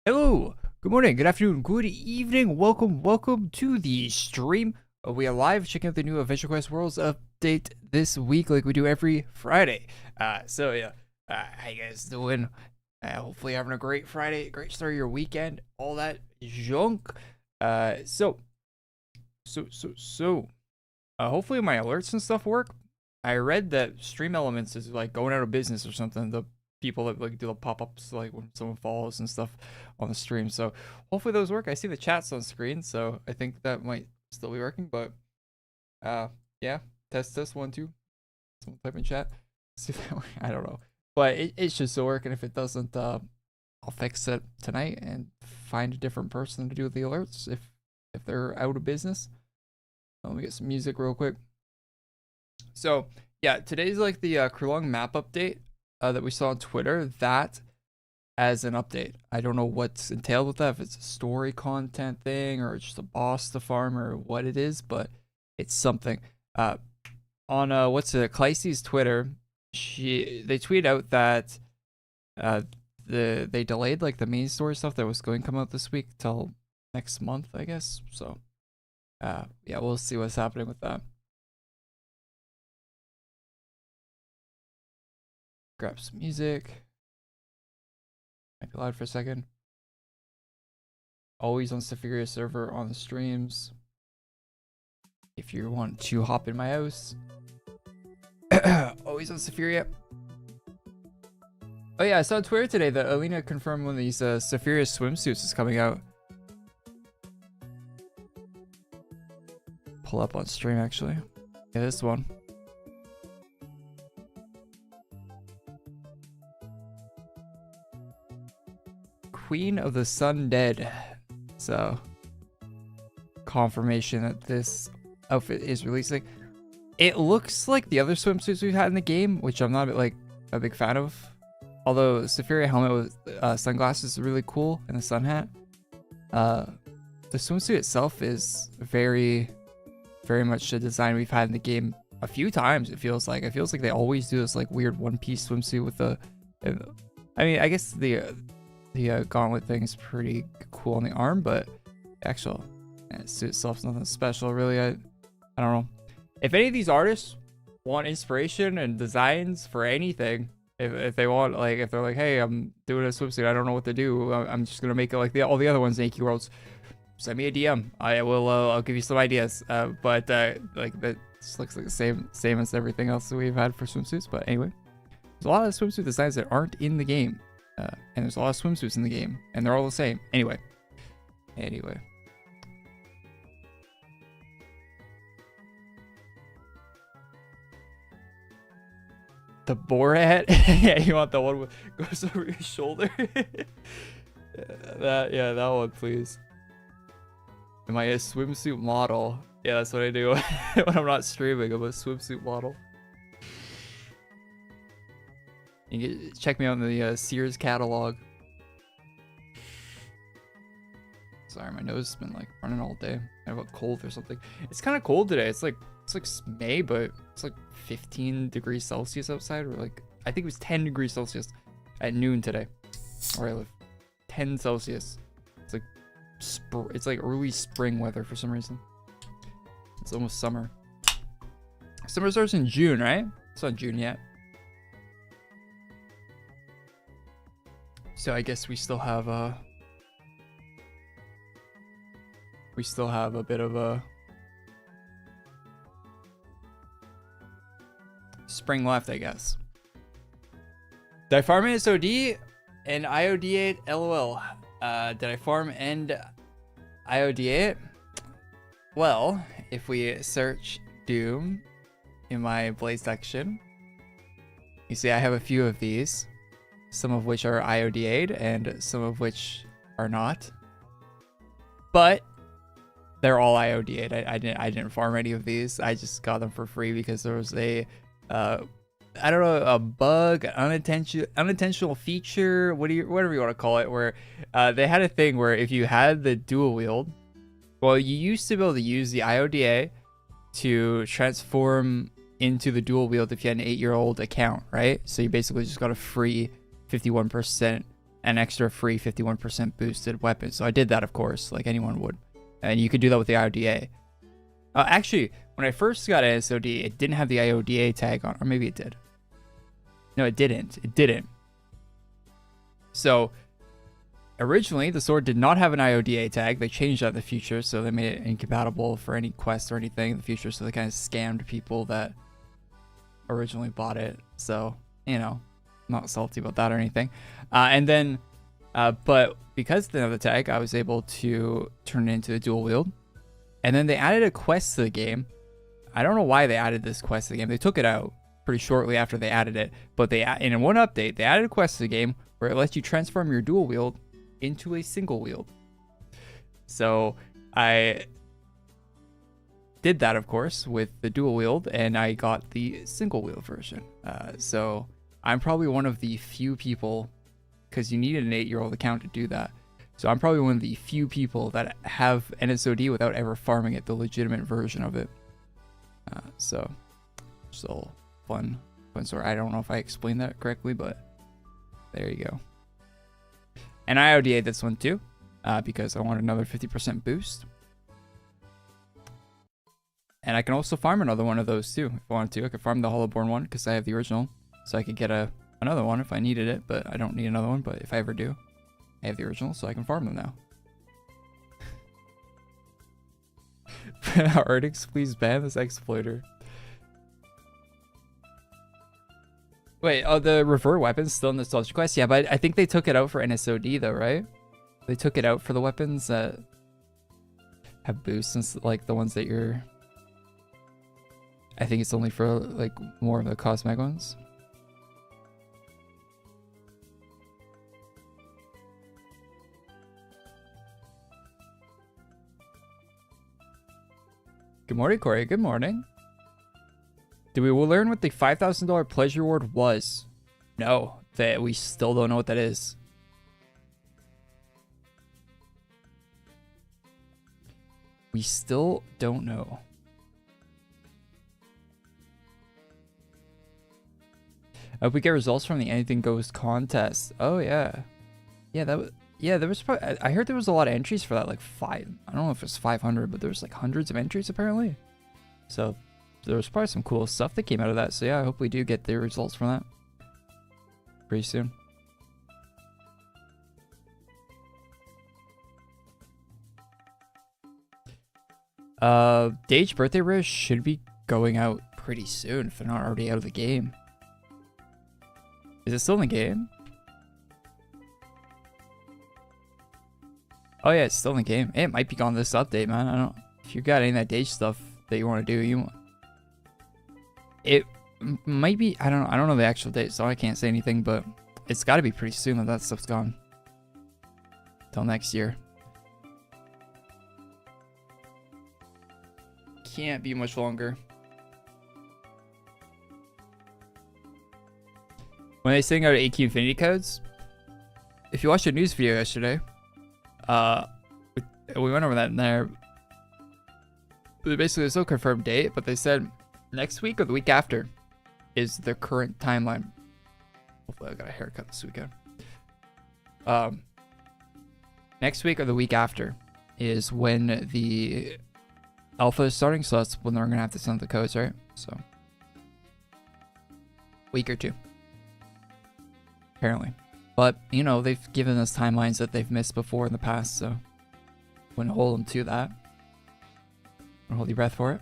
Hello, good morning, good afternoon, good evening. Welcome to the stream. We are live checking out the new Adventure Quest Worlds update this week, like we do every Friday. How you guys doing? Hopefully having a great Friday, great start of your weekend, all that junk. Hopefully my alerts and stuff work. I read that Stream Elements is like going out of business or something. The people that like do the pop-ups like when someone falls and stuff on the stream. So hopefully those work. I see the chats on screen, so I think that might still be working. But yeah, test 1 2. Someone type in chat. See if that works. I don't know, but it should still work. And if it doesn't, I'll fix it tonight and find a different person to do the alerts if they're out of business. Let me get some music real quick. So yeah, today's like the Krulong map update that we saw on Twitter. That as an update, I don't know what's entailed with that, if it's a story content thing or just a boss to farm or what it is, but it's something. On Clyce's Twitter, they tweet out that they delayed like the main story stuff that was going to come out this week till next month, I guess. So yeah, we'll see what's happening with that. Grab some music. Might be loud for a second. Always on Safiria server on the streams. If you want to hop in my house. Always on Safiria. Oh yeah, I saw on Twitter today that Alina confirmed one of these Safiria swimsuits is coming out. Pull up on stream actually. Yeah, this one. Queen of the Sun Dead. So confirmation that this outfit is releasing. It looks like the other swimsuits we've had in the game, which I'm not like a big fan of. Although Safiria helmet with sunglasses is really cool, and the sun hat. The swimsuit itself is very much a design we've had in the game a few times. It feels like they always do this like weird one-piece swimsuit with the. I mean, I guess the gauntlet thing is pretty cool on the arm, but the actual suit itself's nothing special really. I don't know. If any of these artists want inspiration and designs for anything, if they want, like, if they're like, hey, I'm doing a swimsuit, I don't know what to do, I'm just gonna make it like all the other ones in AQWorlds, send me a DM. I will I'll give you some ideas. Like that looks like the same as everything else that we've had for swimsuits. But anyway, there's a lot of swimsuit designs that aren't in the game. And there's a lot of swimsuits in the game, and they're all the same. Anyway. The Borat? Yeah, you want the one with goes over your shoulder? that one, please. Am I a swimsuit model? Yeah, that's what I do when I'm not streaming. I'm a swimsuit model. You can check me out in the Sears catalog. Sorry, my nose has been like running all day. I have a cold or something. It's kind of cold today. It's like May, but it's like 15 degrees Celsius outside, or like I think it was 10 degrees Celsius at noon today, where I live. 10 Celsius. It's like it's like early spring weather for some reason. It's almost summer. Summer starts in June, right? It's not June yet. So I guess we still have a bit of a spring left, I guess. Did I farm SOD and IOD8? LOL. Did I farm and IOD8? Well, if we search Doom in my Blaze section, you see I have a few of these. Some of which are IOD8 and some of which are not. But they're all IOD8. I didn't farm any of these. I just got them for free because there was a I don't know, a bug, unintentional feature, whatever you want to call it, where they had a thing where if you had the dual wield, well, you used to be able to use the IODA to transform into the dual wield if you had an 8-year-old account, right? So you basically just got a free 51% an extra free 51% boosted weapon. So I did that, of course, like anyone would. And you could do that with the IODA. Actually, when I first got NSOD, it didn't have the IODA tag on, or maybe it did. No, it didn't. It didn't. So originally, the sword did not have an IODA tag. They changed that in the future, so they made it incompatible for any quest or anything in the future. So they kind of scammed people that originally bought it. So, you know, not salty about that or anything. And then, but because they have the tag, I was able to turn it into a dual wield. And then they added a quest to the game. I don't know why they added this quest to the game. They took it out pretty shortly after they added it. But they, in one update, they added a quest to the game where it lets you transform your dual wield into a single wield. So I did that, of course, with the dual wield, and I got the single wield version. So I'm probably one of the few people, because you need an 8-year-old account to do that. So I'm probably one of the few people that have NSOD without ever farming it, the legitimate version of it. So fun story. I don't know if I explained that correctly, but there you go. And I IODA'd this one too, because I want another 50% boost. And I can also farm another one of those too, if I wanted to. I could farm the Hollowborn one, because I have the original. So I could get another one if I needed it, but I don't need another one. But if I ever do, I have the original, so I can farm them now. Arctics, please ban this exploiter. Wait, oh, the revert weapon's still in the Nostalgia Quest? Yeah, but I think they took it out for NSOD though, right? They took it out for the weapons that have boosts, and like the ones that you're... I think it's only for like more of the cosmetic ones. Good morning, Korey. Good morning. Did we learn what the $5,000 pleasure reward was? No, that we still don't know what that is. We still don't know. I hope we get results from the Anything Goes contest. Oh yeah, yeah, that was. Yeah, there was probably, I heard there was a lot of entries for that, like I don't know if it's 500, but there was like hundreds of entries apparently. So there was probably some cool stuff that came out of that. So yeah, I hope we do get the results from that pretty soon. Dage's birthday rares should be going out pretty soon if they're not already out of the game. Is it still in the game? Oh yeah, it's still in the game. It might be gone this update, man. I don't. If you got any of that Dage stuff that you want to do, it might be. I don't know the actual date, so I can't say anything. But it's got to be pretty soon that stuff's gone. Till next year. Can't be much longer. When they sing out AQ Infinity codes, if you watched a news video yesterday. We went over that in there. Basically, there's no confirmed date, but they said next week or the week after is the current timeline. Hopefully, I got a haircut this weekend. Next week or the week after is when the alpha is starting, so that's when they're gonna have to send the codes, right? So, week or two, apparently. But, you know, they've given us timelines that they've missed before in the past, so wouldn't hold them to that. Don't hold your breath for it.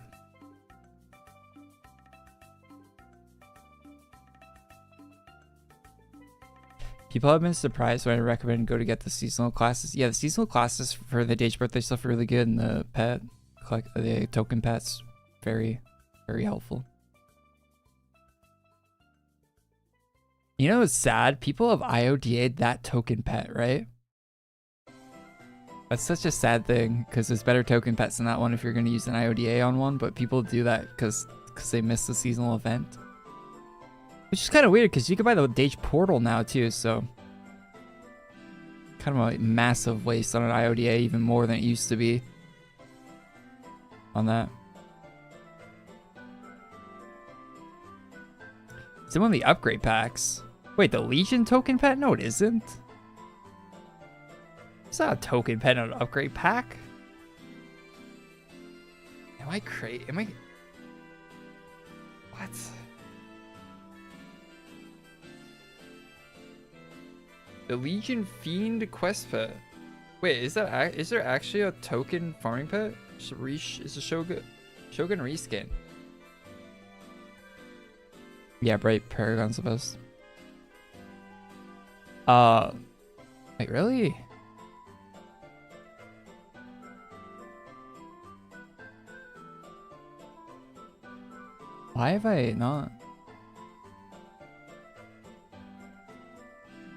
People have been surprised when I recommend go to get the seasonal classes. Yeah, the seasonal classes for the Dage birthday stuff are really good, and the the token pets, very, very helpful. You know, it's sad. People have IODA'd that token pet, right? That's such a sad thing, because there's better token pets than that one if you're going to use an IODA on one, but people do that because they missed the seasonal event. Which is kind of weird, because you can buy the Dage portal now, too, so... Kind of a massive waste on an IODA, even more than it used to be. On that. Some of the upgrade packs. Wait, the Legion token pet? No, it isn't. Is that a token pet on an upgrade pack? Am I crazy? Am I... What? The Legion Fiend quest pet. Wait, is there actually a token farming pet? Is a Shogun reskin? Yeah, Bright Paragon's the best. Wait, really? Why have I not?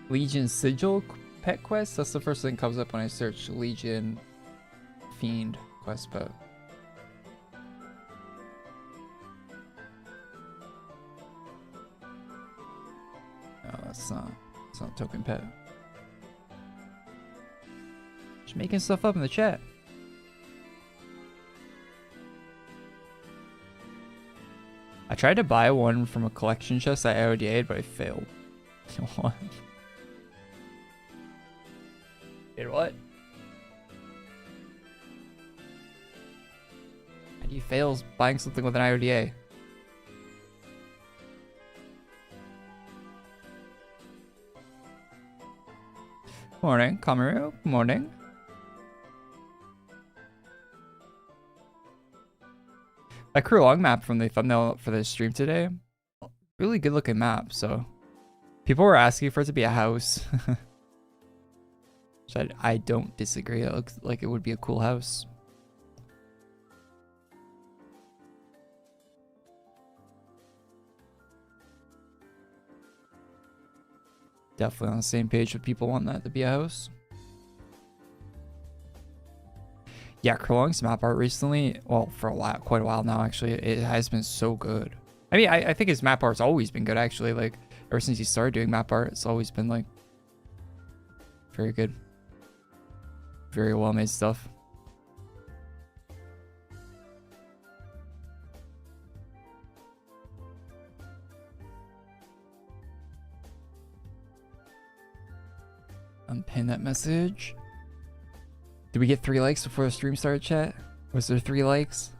Legion Sigil pet quest? That's the first thing that comes up when I search Legion Fiend quest pet. No, that's not token pet. Just making stuff up in the chat. I tried to buy one from a collection chest I ODA'd, but I failed. What? Did what? How do you fail buying something with an IODA? Morning, Kamaru. Morning. That Crew Long map from the thumbnail for the stream today, really good looking map. So people were asking for it to be a house. So I don't disagree. It looks like it would be a cool house. Definitely on the same page with people wanting that to be a house. Yeah, Krolong's map art recently, well, for a while, quite a while now, actually, it has been so good. I mean, I think his map art's always been good, actually. Like, ever since he started doing map art, it's always been, like, very good. Very well-made stuff. Unpin that message. Did we get 3 likes before the stream started, chat? Was there 3 likes?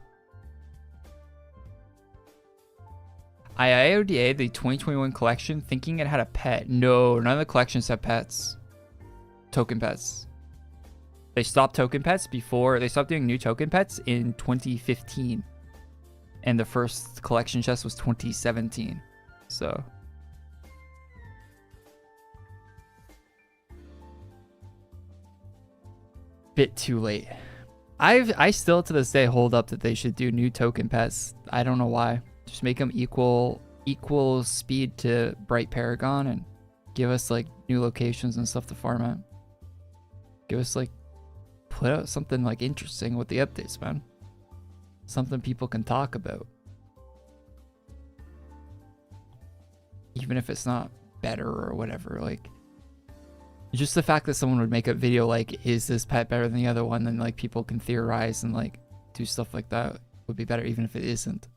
I IODA'd the 2021 collection thinking it had a pet. No, none of the collections have pets. Token pets. They stopped token pets before. They stopped doing new token pets in 2015. And the first collection chest was 2017. So... bit too late. I still to this day hold up that they should do new token pets. I don't know why. Just make them equal speed to Bright Paragon and give us like new locations and stuff to farm at. Give us like put out something like interesting with the updates, man. Something people can talk about. Even if it's not better or whatever, like just the fact that someone would make a video like, is this pet better than the other one? Then like people can theorize and like do stuff like that would be better even if it isn't.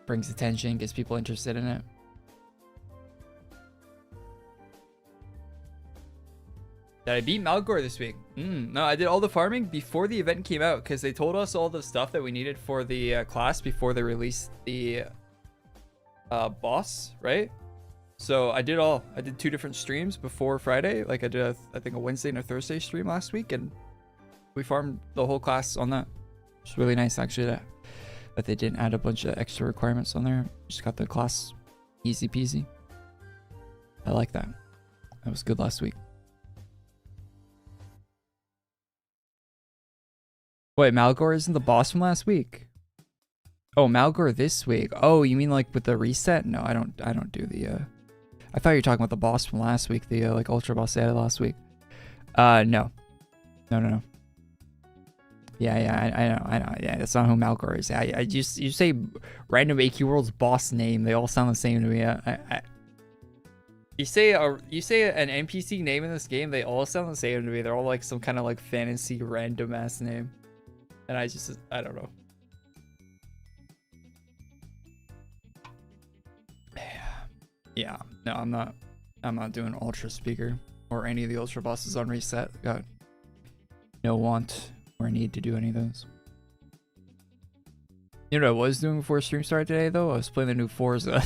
Brings attention, gets people interested in it. Did I beat Malgore this week? No, I did all the farming before the event came out because they told us all the stuff that we needed for the class before they released the boss, right? So I did 2 different streams before Friday. Like I did, I think a Wednesday and a Thursday stream last week, and we farmed the whole class on that. It's really nice actually that they didn't add a bunch of extra requirements on there. Just got the class easy peasy. I like that. That was good last week. Wait, Malgore isn't the boss from last week? Oh, Malgore this week. Oh, you mean like with the reset? No, I don't do the I thought you were talking about the boss from last week, the like ultra boss they added last week. No. No. Yeah, I know. Yeah, that's not who Malgore is. I just, you say random AQWorlds boss name, they all sound the same to me. You say an NPC name in this game, they all sound the same to me. They're all like some kind of like fantasy random ass name. And I don't know. Yeah, no, I'm not doing ultra speaker. or any of the ultra bosses on reset. Got no want or need to do any of those. You know what I was doing before stream started today though? I was playing the new Forza.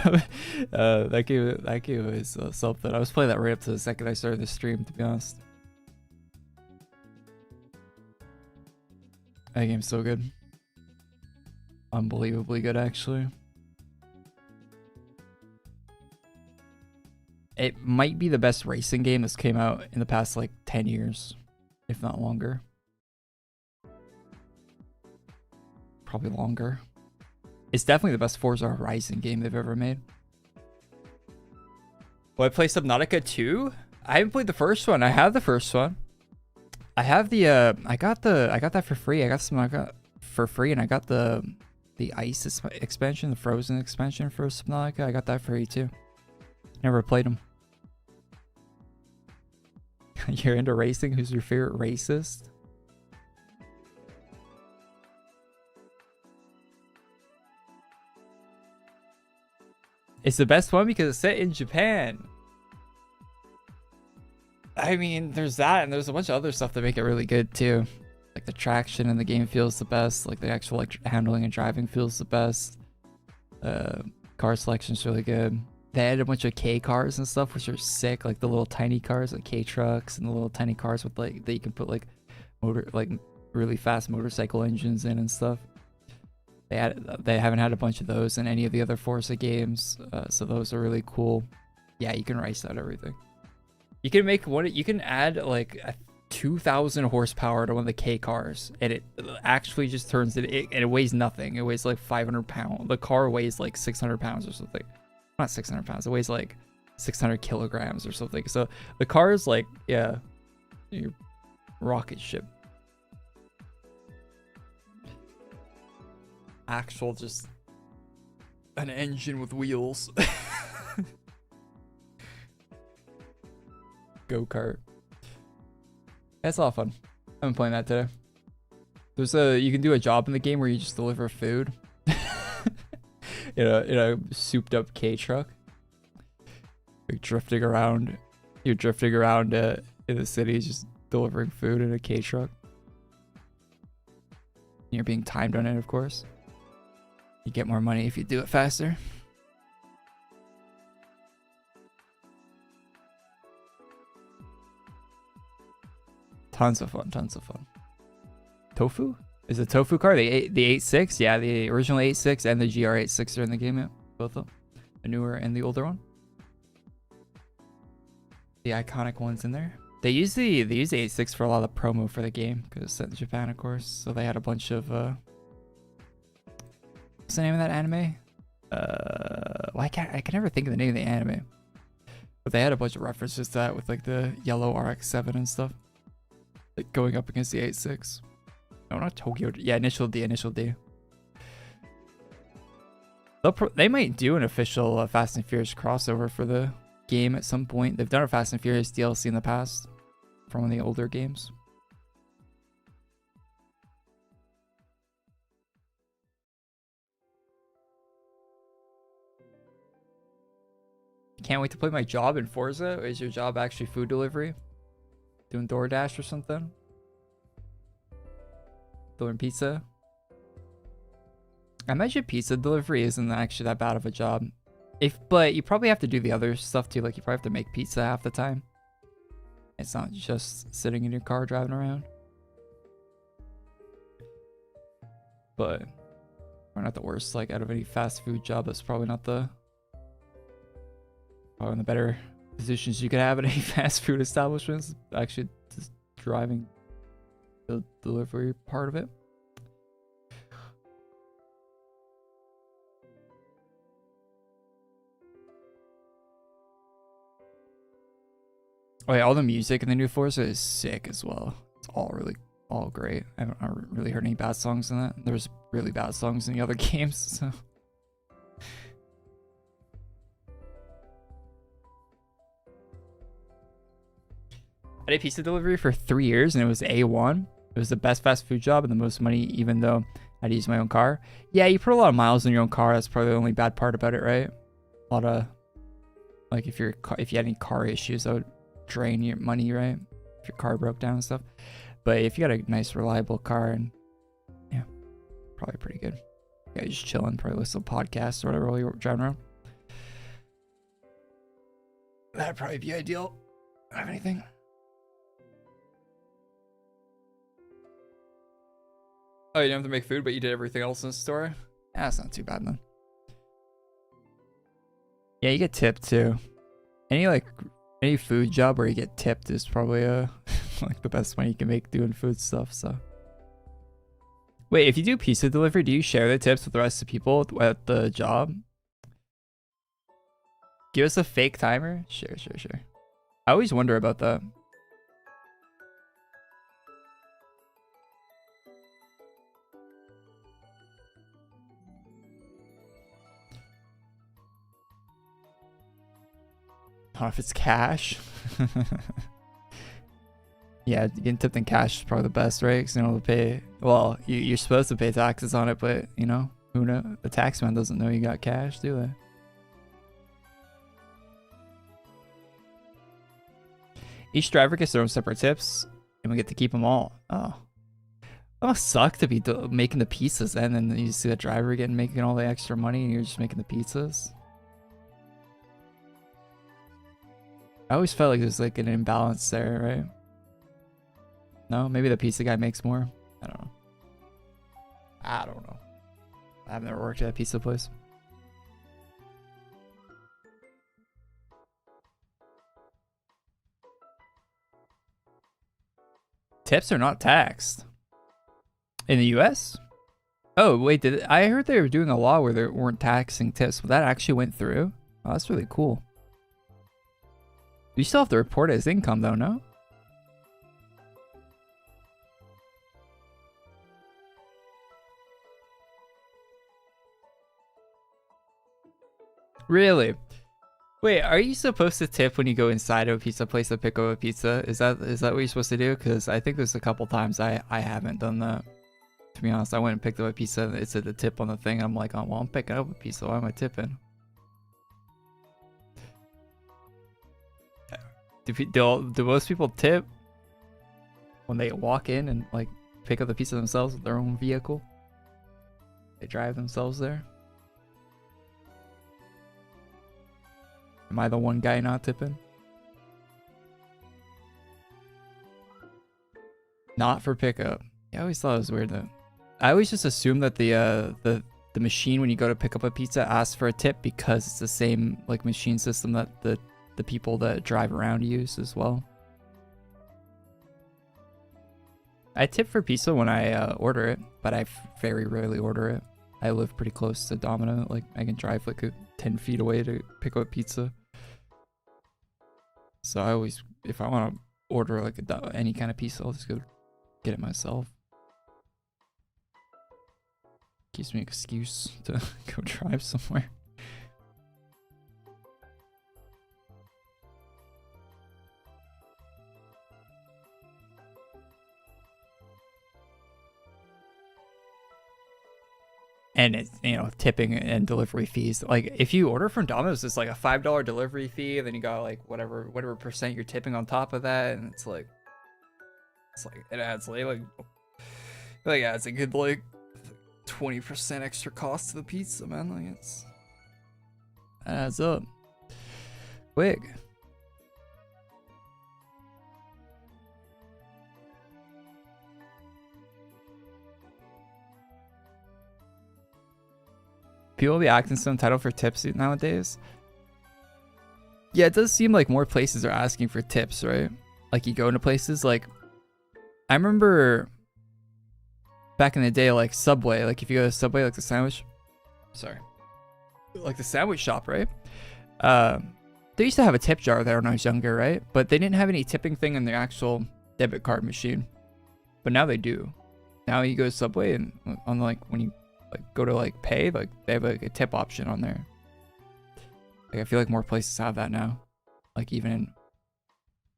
That game is something. I was playing that right up to the second I started the stream, to be honest. That game's so good. Unbelievably good, actually. It might be the best racing game that's came out in the past like 10 years, if not longer. Probably longer. It's definitely the best Forza Horizon game they've ever made. Will I play Subnautica 2? I haven't played the first one. I have the first one. I have the I got that for free. I got Subnautica for free, and I got the ice expansion, the frozen expansion for Subnautica. I got that for free too. Never played them. You're into racing? Who's your favorite racist? It's the best one because it's set in Japan. I mean, there's that, and there's a bunch of other stuff that make it really good too. Like the traction in the game feels the best. Like the actual handling and driving feels the best. Car selection's really good. They had a bunch of K cars and stuff, which are sick. Like the little tiny cars, like K trucks, and the little tiny cars with like that you can put like really fast motorcycle engines in and stuff. They haven't had a bunch of those in any of the other Forza games, so those are really cool. Yeah, you can race out everything. You can make one. You can add like a 2,000 horsepower to one of the K cars, and it actually just turns it. And it weighs nothing. It weighs like 500 pounds. The car weighs like 600 pounds or something. Not 600 pounds. It weighs like 600 kilograms or something. So the car is like, yeah, your rocket ship. Actual just an engine with wheels. Go-kart. That's a lot of fun. I've been playing that today. You can do a job in the game where you just deliver food. in a souped up K truck. You're drifting around in the city, just delivering food in a K truck. You're being timed on it, of course. You get more money if you do it faster. Tons of fun, tons of fun. Tofu? Is it Tofu car? The 8.6? Yeah, the original 8.6 and the GR86 are in the game, yeah. Both of them. The newer and the older one. The iconic ones in there. They use the 8.6 for a lot of the promo for the game, because it's set in Japan, of course. So they had a bunch of what's the name of that anime? Well, I can never think of the name of the anime. But they had a bunch of references to that with like the yellow RX-7 and stuff. Like going up against the 8.6. No, not Tokyo. Yeah, Initial D. They might do an official Fast and Furious crossover for the game at some point. They've done a Fast and Furious DLC in the past from one of the older games. Can't wait to play my job in Forza. Is your job actually food delivery? Doing DoorDash or something? Delivering pizza? I imagine pizza delivery isn't actually that bad of a job. But you probably have to do the other stuff too. Like you probably have to make pizza half the time. It's not just sitting in your car driving around. But probably not the worst. Like out of any fast food job, that's probably not probably one of the better positions you could have at any fast food establishments. Actually, just driving the delivery part of it. Oh yeah, all the music in the new Forza is sick as well. It's all great. I haven't really heard any bad songs in that. There's really bad songs in the other games, so. I did pizza delivery for 3 years and it was A1. It was the best fast food job and the most money, even though I had to use my own car. Yeah, you put a lot of miles in your own car. That's probably the only bad part about it, right? A Like if you had any car issues, that would drain your money, right? If your car broke down and stuff. But if you got a nice reliable car, and yeah, probably pretty good. Yeah, just chilling, probably listen to podcasts or whatever while you're driving around. That'd probably be ideal. Have anything? Oh, you didn't have to make food, but you did everything else in the store? Yeah, that's not too bad then. Yeah, you get tipped too. Any food job where you get tipped is probably like the best money you can make doing food stuff. So wait, if you do pizza delivery, do you share the tips with the rest of the people at the job? Give us a fake timer? Sure. I always wonder about that. Oh, if it's cash. Yeah, getting tipped in cash is probably the best, right? Because you don't have to pay. Well, you're supposed to pay taxes on it, but you know, who knows? The taxman doesn't know you got cash, do they? Each driver gets their own separate tips, and we get to keep them all. Oh, that must suck to be making the pizzas, and then you see the driver making all the extra money, and you're just making the pizzas. I always felt like there's like an imbalance there, right? No, maybe the pizza guy makes more. I don't know. I've never worked at a pizza place. Tips are not taxed in the US. Oh wait, I heard they were doing a law where they weren't taxing tips, but that actually went through. Oh, that's really cool. You still have to report it as income though, no? Really? Wait, are you supposed to tip when you go inside of a pizza place to pick up a pizza? Is that what you're supposed to do? Because I think there's a couple times I haven't done that. To be honest, I went and picked up a pizza and it said the tip on the thing. And I'm like, oh, well, I'm picking up a pizza. Why am I tipping? Do most people tip when they walk in and like pick up the pizza themselves with their own vehicle? They drive themselves there? Am I the one guy not tipping? Not for pickup. Yeah, I always thought it was weird though. I always just assumed that the machine when you go to pick up a pizza asks for a tip because it's the same like machine system that the people that drive around use as well. I tip for pizza when I order it, but I very rarely order it. I live pretty close to Domino. Like I can drive like 10 feet away to pick up pizza. So I always, if I want to order like any kind of pizza, I'll just go get it myself. Gives me an excuse to go drive somewhere. And it's, you know, tipping and delivery fees. Like if you order from Domino's, it's like a $5 delivery fee, and then you got like whatever percent you're tipping on top of that, and it's like it adds like yeah, it's a good like 20% extra cost to the pizza, man. Like it adds up quick. People be acting so entitled for tips nowadays. Yeah, it does seem like more places are asking for tips, right? Like you go into places like, I remember back in the day, like Subway, like if you go to Subway, like the sandwich shop, right? They used to have a tip jar there when I was younger, right? But they didn't have any tipping thing in their actual debit card machine. But now they do. Now you go to Subway and on like when you like go to like pay, like they have like a tip option on there. Like I feel like more places have that now. Like even in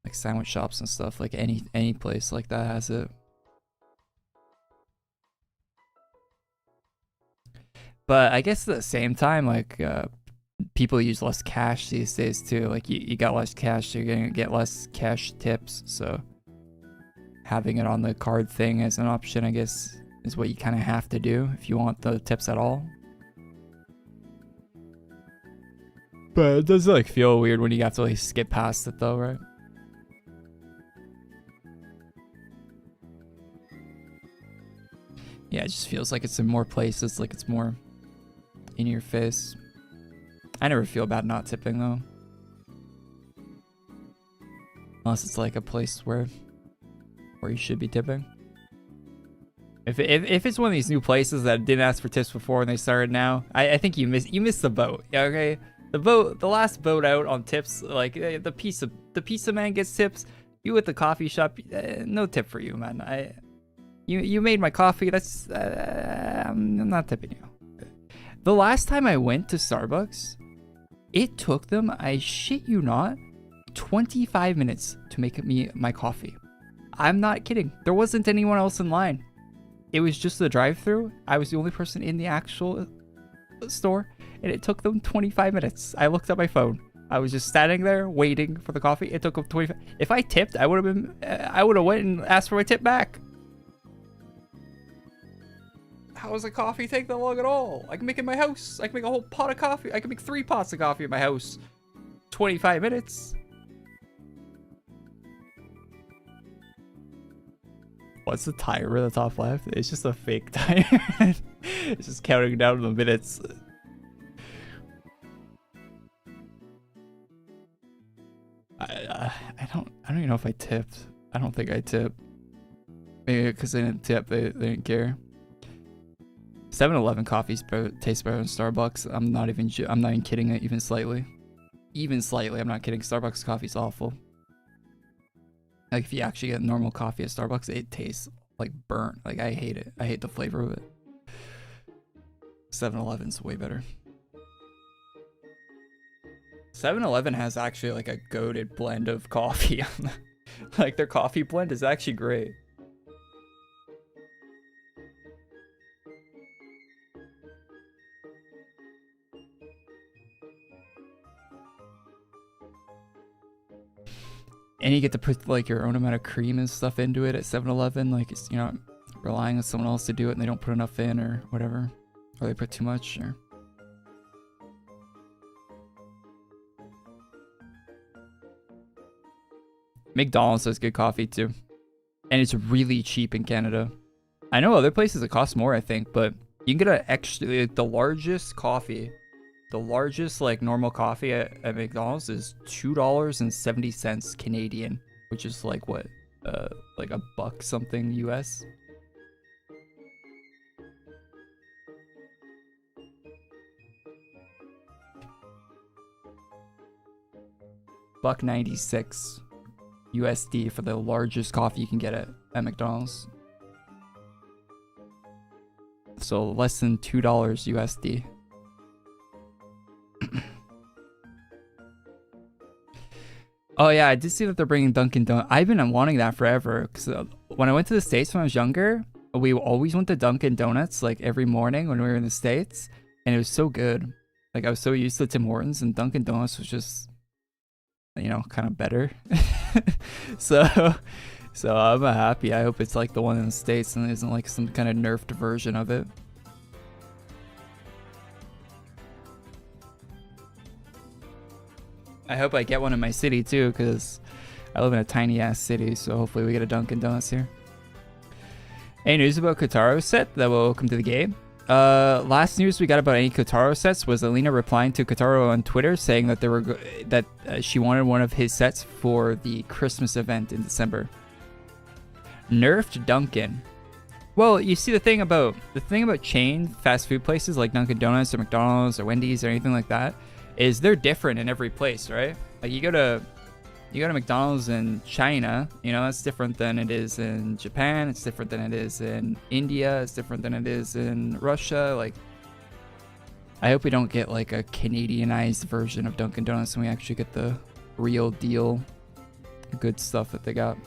like sandwich shops and stuff, like any place like that has it. But I guess at the same time, like people use less cash these days too. Like you got less cash, so you're gonna get less cash tips. So having it on the card thing as an option, I guess, is what you kind of have to do if you want the tips at all. But it does like feel weird when you have to like skip past it though, right? Yeah, it just feels like it's in more places, like it's more in your face. I never feel bad not tipping though. Unless it's like a place where you should be tipping. If it's one of these new places that didn't ask for tips before and they started now, I think you missed the boat. Yeah, okay? The last boat out on tips, like the pizza man gets tips. You at the coffee shop, no tip for you, man. You made my coffee. That's I'm not tipping you. The last time I went to Starbucks, it took them, I shit you not, 25 minutes to make me my coffee. I'm not kidding. There wasn't anyone else in line. It was just the drive-thru. I was the only person in the actual store, and it took them 25 minutes. I looked at my phone. I was just standing there waiting for the coffee. It took them 25. If I tipped, I would have went and asked for my tip back. How does a coffee take that long at all? I can make it in my house. I can make a whole pot of coffee. I can make 3 pots of coffee in my house. 25 minutes. What's the timer in the top left? It's just a fake timer. It's just counting down the minutes. I don't even know if I tipped. I don't think I tipped. Maybe because they didn't tip, they didn't care. 7-Eleven coffees taste better than Starbucks. I'm not even kidding it, even slightly. Even slightly, I'm not kidding. Starbucks coffee's awful. Like if you actually get normal coffee at Starbucks, it tastes like burnt. Like I hate it. I hate the flavor of it. 7-Eleven's way better. 7-Eleven has actually like a goated blend of coffee. Like their coffee blend is actually great. And you get to put like your own amount of cream and stuff into it at 7-Eleven. Like it's, you know, relying on someone else to do it and they don't put enough in or whatever. Or they put too much or... McDonald's has good coffee too. And it's really cheap in Canada. I know other places it costs more, I think, but you can get an extra, like, the largest coffee. The largest like normal coffee at McDonald's is $2.70 Canadian, which is like what, like a buck something US. $1.96 USD for the largest coffee you can get at McDonald's. So less than $2 USD. Oh yeah, I did see that they're bringing Dunkin' Donuts. I've been wanting that forever because when I went to the States when I was younger, we always went to Dunkin' Donuts like every morning when we were in the States, and it was so good. Like I was so used to Tim Hortons, and Dunkin' Donuts was just, you know, kind of better. so I'm happy. I hope it's like the one in the States and it isn't like some kind of nerfed version of it. I hope I get one in my city too, because I live in a tiny ass city, so hopefully we get a Dunkin' Donuts here. Any news about Kotaro's set that will come to the game? Last news we got about any Kotaro sets was Alina replying to Kotaro on Twitter saying that she wanted one of his sets for the Christmas event in December. Nerfed Dunkin'. Well, you see the thing about chain fast food places like Dunkin' Donuts or McDonald's or Wendy's or anything like that is they're different in every place, right? Like you go to McDonald's in China, you know, that's different than it is in Japan, it's different than it is in India, it's different than it is in Russia. Like I hope we don't get like a Canadianized version of Dunkin' Donuts and we actually get the real deal good stuff that they got.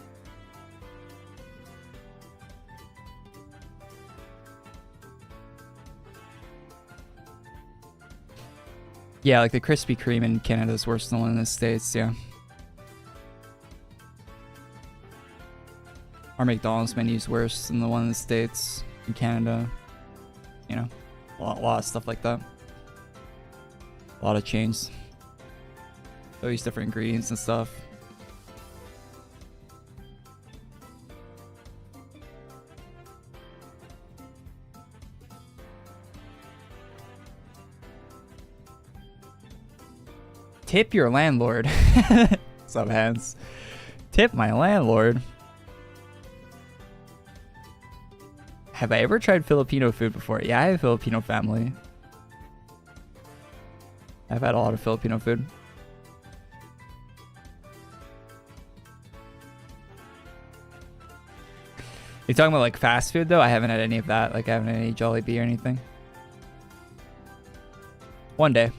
Yeah, like the Krispy Kreme in Canada is worse than the one in the States, yeah. Our McDonald's menu's worse than the one in the States, in Canada. You know, a lot of stuff like that. A lot of chains. They use different ingredients and stuff. Tip your landlord. What's up, Hans? Tip my landlord. Have I ever tried Filipino food before? Yeah, I have a Filipino family. I've had a lot of Filipino food. You're talking about like fast food though? I haven't had any of that. Like I haven't had any Jollibee or anything. One day.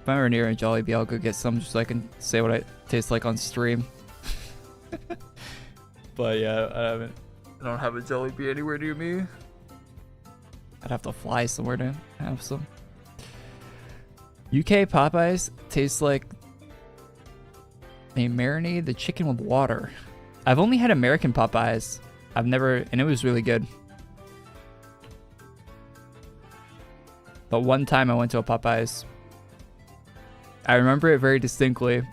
If I'm ever near a Jollibee, I'll go get some just so I can say what I taste like on stream. But yeah, I don't have a Jollibee anywhere near me. I'd have to fly somewhere to have some. UK Popeyes tastes like they marinate the chicken with water. I've only had American Popeyes. I've never, and it was really good. But one time I went to a Popeyes. I remember it very distinctly.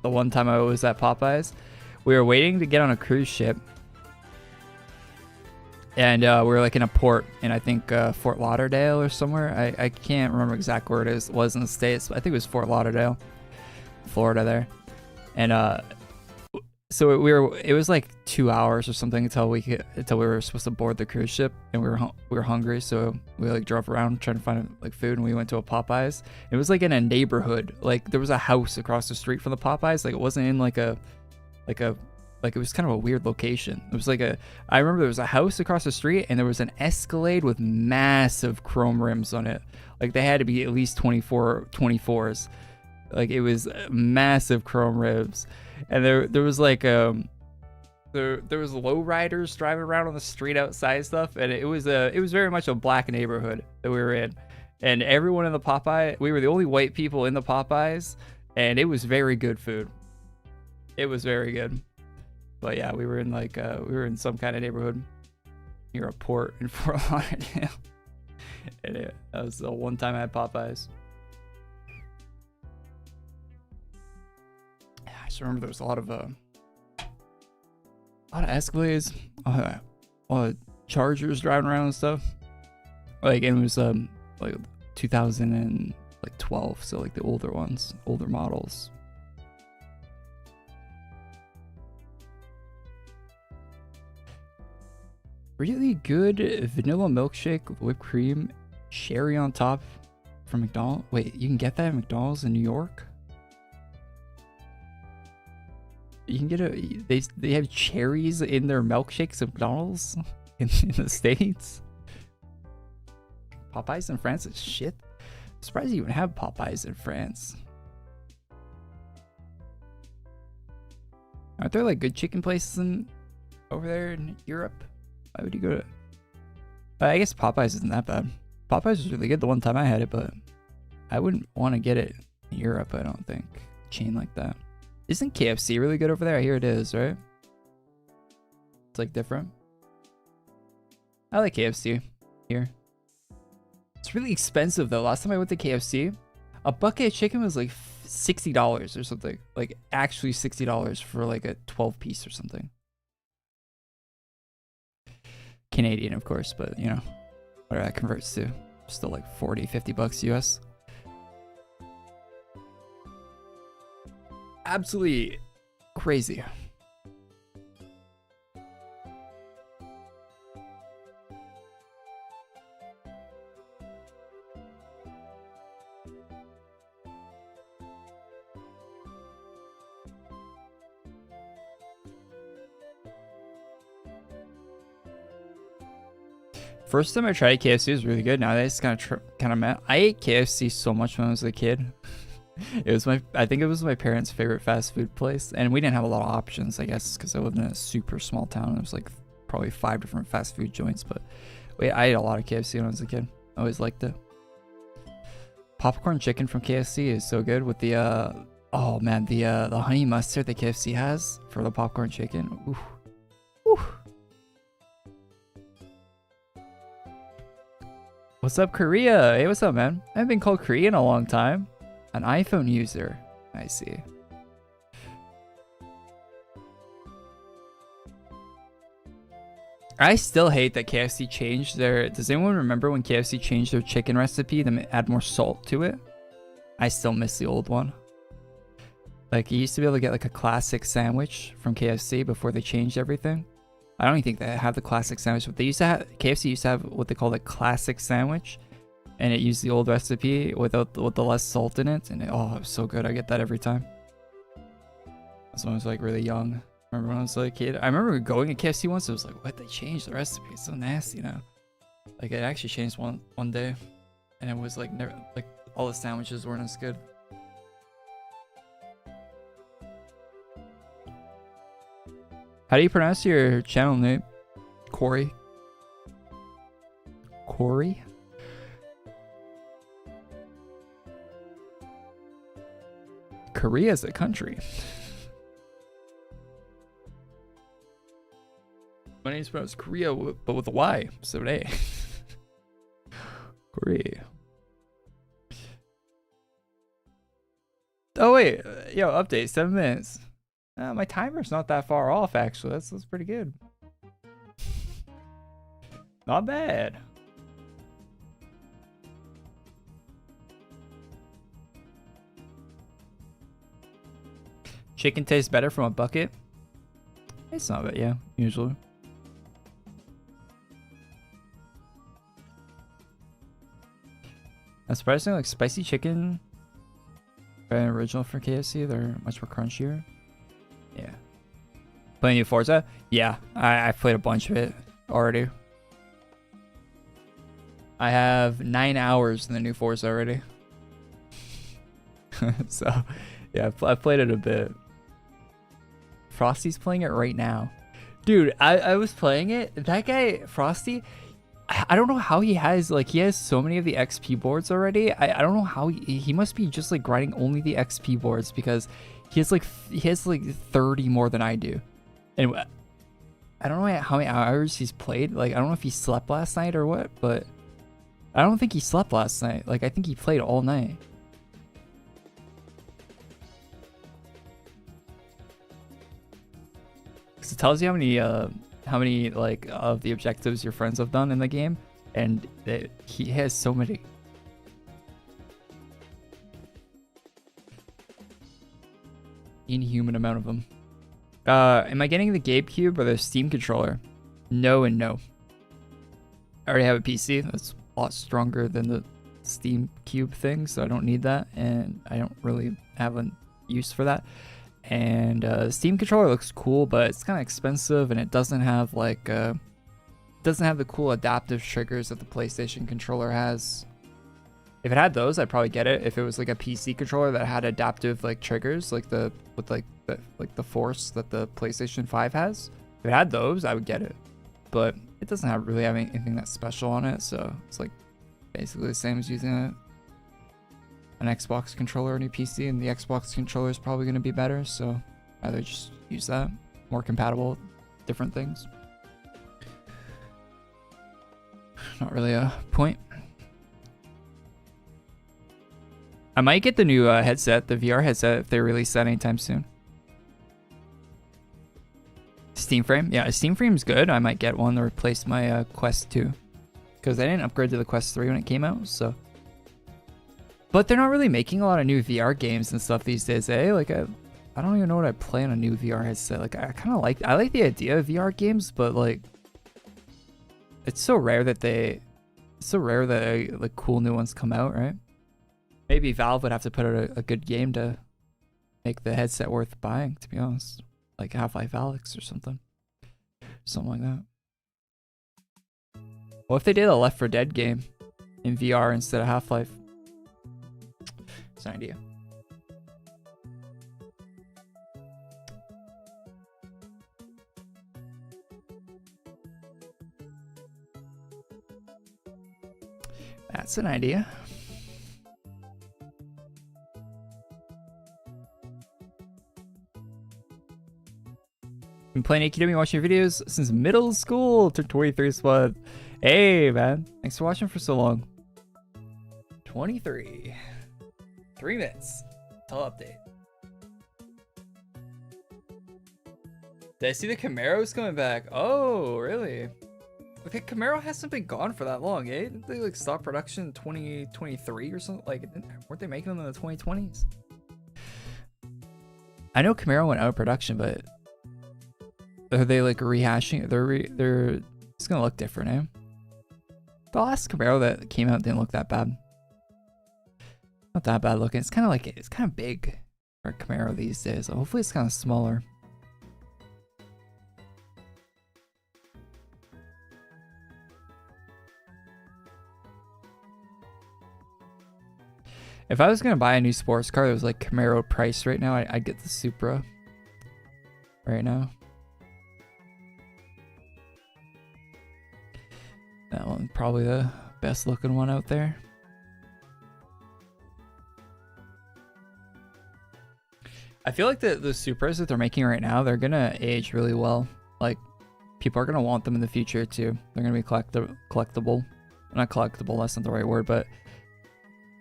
The one time I was at Popeyes, we were waiting to get on a cruise ship. And we were like in a port in, I think, Fort Lauderdale or somewhere. I can't remember exactly where it was in the States, but I think it was Fort Lauderdale, Florida there. And so it was like 2 hours or something until we were supposed to board the cruise ship, and we were hungry, so we like drove around trying to find like food, and we went to a Popeyes. It was like in a neighborhood, like there was a house across the street from the Popeyes. Like it wasn't in like it was kind of a weird location. It was like I remember there was a house across the street, and there was an Escalade with massive chrome rims on it. Like they had to be at least 24s. Like it was massive chrome rims. And there was like there was low riders driving around on the street outside stuff, and it was very much a black neighborhood that we were in. And everyone in the Popeye, we were the only white people in the Popeyes, and it was very good food. It was very good. But yeah, we were in some kind of neighborhood near a port in Fort Lauderdale. And that was the one time I had Popeyes. I just remember there was a lot of Escalades, a lot of Chargers driving around and stuff. Like it was like 2012, so like the older models. Really good vanilla milkshake with whipped cream, cherry on top from McDonald's. Wait, you can get that at McDonald's in New York? You can get they have cherries in their milkshakes at McDonald's in the States? Popeyes in France is shit. I'm surprised you even have Popeyes in France. Aren't there like good chicken places over there in Europe? Why would you go to... I guess Popeyes isn't that bad. Popeyes was really good the one time I had it, but I wouldn't want to get it in Europe, I don't think. A chain like that. Isn't KFC really good over there? I hear it is, right? It's like different. I like KFC here. It's really expensive though. Last time I went to KFC, a bucket of chicken was like $60 or something. Like actually $60 for like a 12 piece or something. Canadian, of course, but you know, whatever that converts to, still like 40-50 bucks US. Absolutely crazy. First time I tried KFC was really good. Nowadays, it's kind of meh. I ate KFC so much when I was a kid. I think it was my parents' favorite fast food place, and we didn't have a lot of options, I guess, because I lived in a super small town. There was like probably 5 different fast food joints, but I ate a lot of KFC when I was a kid. I always liked it. popcorn chicken from KFC is so good with the oh man, the honey mustard that KFC has for the popcorn chicken. Ooh. Ooh. What's up, Korea? Hey, what's up, man? I haven't been called Korea in a long time. An iPhone user. I see. I still hate that KFC changed their... Does anyone remember when KFC changed their chicken recipe to add more salt to it? I still miss the old one. Like, you used to be able to get like a classic sandwich from KFC before they changed everything. I don't even think they have the classic sandwich, but they used to have... KFC used to have what they call a classic sandwich. And it used the old recipe with the less salt in it. And oh, it was so good. I get that every time. That's when I was like really young. Remember when I was like a kid? I remember going to KFC once. It was like, what? They changed the recipe. It's so nasty now. Like, it actually changed one day, and it was like never like all the sandwiches weren't as good. How do you pronounce your channel name? Korey. Korey. Korea is a country. My name's pronounced Korea, but with a Y, so an A. Korea. Oh wait, yo, update 7 minutes. My timer's not that far off, actually. That's pretty good. Not bad. Chicken tastes better from a bucket. It's not bad, yeah, usually. That's surprising, like spicy chicken, very original for KFC. They're much more crunchier. Yeah. Playing new Forza? Yeah, I've played a bunch of it already. I have 9 hours in the new Forza already. So, yeah, I've played it a bit. Frosty's playing it right now. Dude, I was playing it. That guy, Frosty, I don't know how he has, like, he has so many of the XP boards already. I don't know how he must be just like grinding only the XP boards, because he has like 30 more than I do. And I don't know how many hours he's played. Like, I don't know if he slept last night or what, but I don't think he slept last night. Like, I think he played all night. Because it tells you how many like of the objectives your friends have done in the game, and he has so many. Inhuman amount of them. Am I getting the GameCube or the Steam controller? No and no. I already have a PC that's a lot stronger than the Steam Cube thing, so I don't need that, and I don't really have a use for that. And the Steam controller looks cool, but it's kind of expensive, and it doesn't have like doesn't have the cool adaptive triggers that the PlayStation controller has. If it had those, I'd probably get it. If it was like a PC controller that had adaptive like triggers, like the force that the PlayStation 5 has, if it had those, I would get it. But it doesn't really have anything that's special on it, so it's like basically the same as using an Xbox controller or a new PC, and the Xbox controller is probably going to be better, so either just use that. More compatible, different things. Not really a point. I might get the new headset, the VR headset, if they release that anytime soon. Steam Frame? Yeah, Steam Frame's good. I might get one to replace my Quest 2. Because I didn't upgrade to the Quest 3 when it came out, so... But they're not really making a lot of new VR games and stuff these days, eh? Like, I don't even know what I play on a new VR headset. Like, I like the idea of VR games, but like, it's so rare that like cool new ones come out, right? Maybe Valve would have to put out a good game to make the headset worth buying, to be honest. Like Half-Life Alyx or something. Something like that. What if they did a Left 4 Dead game in VR instead of Half-Life? It's an idea. That's an idea. Been playing AQW, watching your videos since middle school. Took 23 squad. Hey, man. Thanks for watching for so long. 23. 3 minutes. Till update. Did I see the Camaro's coming back? Oh, really? Okay, Camaro hasn't been gone for that long, eh? Didn't they like stop production in 2023 or something? Like, weren't they making them in the 2020s? I know Camaro went out of production, but are they like rehashing? They're it's gonna look different, eh? The last Camaro that came out didn't look that bad. Not that bad looking. It's kind of like it's kind of big for a Camaro these days. Hopefully, it's kind of smaller. If I was gonna buy a new sports car that was like Camaro price right now, I'd get the Supra right now. That one's probably the best looking one out there. I feel like the Supras that they're making right now, they're gonna age really well. Like, people are gonna want them in the future too. They're gonna be collectible. Not collectible, that's not the right word, but